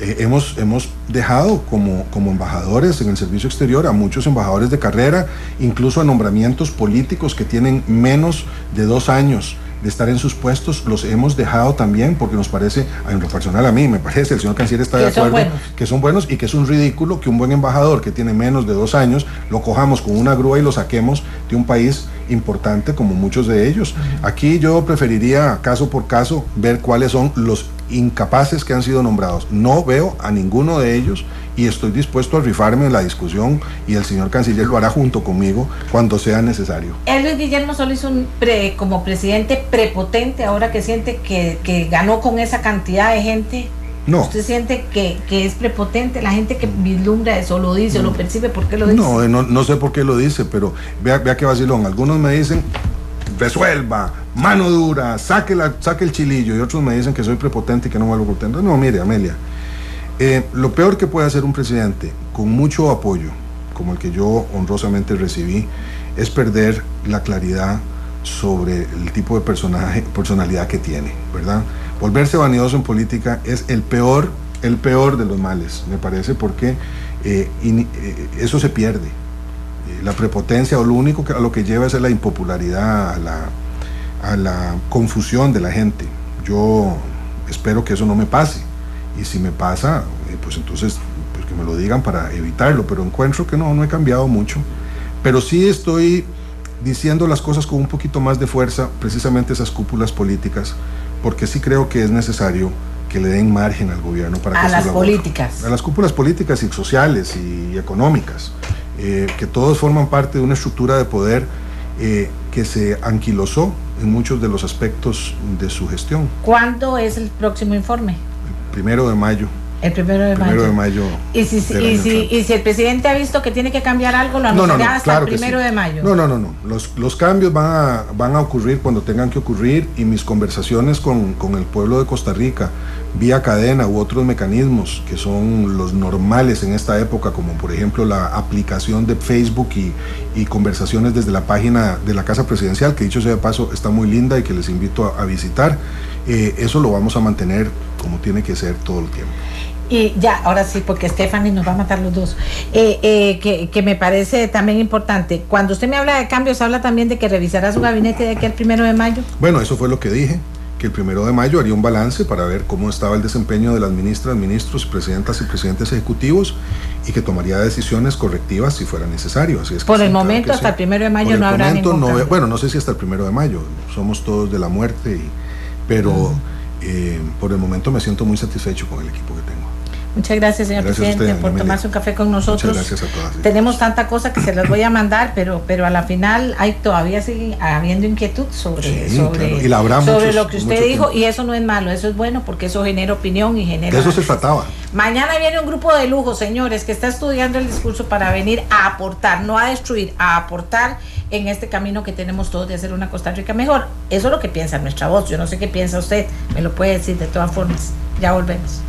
Hemos dejado como embajadores en el servicio exterior a muchos embajadores de carrera, incluso a nombramientos políticos que tienen menos de 2 años de estar en sus puestos, los hemos dejado también porque nos parece, en lo personal a mí me parece, el señor canciller está de acuerdo, que son buenos, y que es un ridículo que un buen embajador que tiene menos de 2 años lo cojamos con una grúa y lo saquemos de un país importante como muchos de ellos. Aquí yo preferiría, caso por caso, ver cuáles son los incapaces que han sido nombrados. No veo a ninguno de ellos y estoy dispuesto a rifarme en la discusión, y el señor canciller lo hará junto conmigo cuando sea necesario. Luis Guillermo Solís, como presidente prepotente, ahora que siente que ganó con esa cantidad de gente. No. ¿Usted siente que es prepotente? La gente que vislumbra eso lo dice, lo percibe, ¿por qué lo dice? No sé por qué lo dice, pero vea qué vacilón. Algunos me dicen, resuelva, mano dura, saque el chilillo, y otros me dicen que soy prepotente y que no vuelvo prepotente. No, mire, Amelia, lo peor que puede hacer un presidente con mucho apoyo, como el que yo honrosamente recibí, es perder la claridad sobre el tipo de personalidad que tiene, ¿verdad? Volverse vanidoso en política es el peor de los males, me parece, porque eso se pierde. La prepotencia, o lo único a lo que lleva es a la impopularidad, a la confusión de la gente. Yo espero que eso no me pase, y si me pasa, pues entonces pues que me lo digan para evitarlo, pero encuentro que no he cambiado mucho, pero sí estoy diciendo las cosas con un poquito más de fuerza, precisamente esas cúpulas políticas, porque sí creo que es necesario que le den margen al gobierno para que a las políticas, a las cúpulas políticas y sociales y económicas, que todos forman parte de una estructura de poder que se anquilosó en muchos de los aspectos de su gestión. ¿Cuándo es el próximo informe? El 1 de mayo. El 1 de mayo. ¿Y si el presidente ha visto que tiene que cambiar algo, lo anunciará hasta el 1 de mayo? No. Los cambios van a ocurrir cuando tengan que ocurrir, y mis conversaciones con el pueblo de Costa Rica, vía cadena u otros mecanismos que son los normales en esta época, como por ejemplo la aplicación de Facebook y conversaciones desde la página de la Casa Presidencial, que dicho sea de paso está muy linda y que les invito a visitar. eso lo vamos a mantener como tiene que ser todo el tiempo. Y ya, ahora sí, porque Stephanie nos va a matar los dos, que me parece también importante. Cuando usted me habla de cambios, habla también de que revisará su gabinete de aquí al 1 de mayo. Bueno, eso fue lo que dije, que el 1 de mayo haría un balance para ver cómo estaba el desempeño de las ministras, ministros, presidentas y presidentes ejecutivos, y que tomaría decisiones correctivas si fuera necesario. Así es que por el sí, momento, claro hasta el 1 de mayo no habrá ningún cambio. Bueno, no sé si hasta el 1 de mayo, somos todos de la muerte, pero por el momento me siento muy satisfecho con el equipo que tengo. Muchas gracias, señor presidente, por tomarse un café con nosotros. Muchas gracias a todas. Tenemos tanta cosa que se las voy a mandar, pero a la final todavía sigue habiendo inquietud sobre lo que usted dijo, y eso no es malo, eso es bueno, porque eso genera opinión y genera... De eso se trataba. Mañana viene un grupo de lujo, señores, que está estudiando el discurso para venir a aportar, no a destruir, a aportar en este camino que tenemos todos de hacer una Costa Rica mejor. Eso es lo que piensa nuestra voz. Yo no sé qué piensa usted, me lo puede decir de todas formas. Ya volvemos.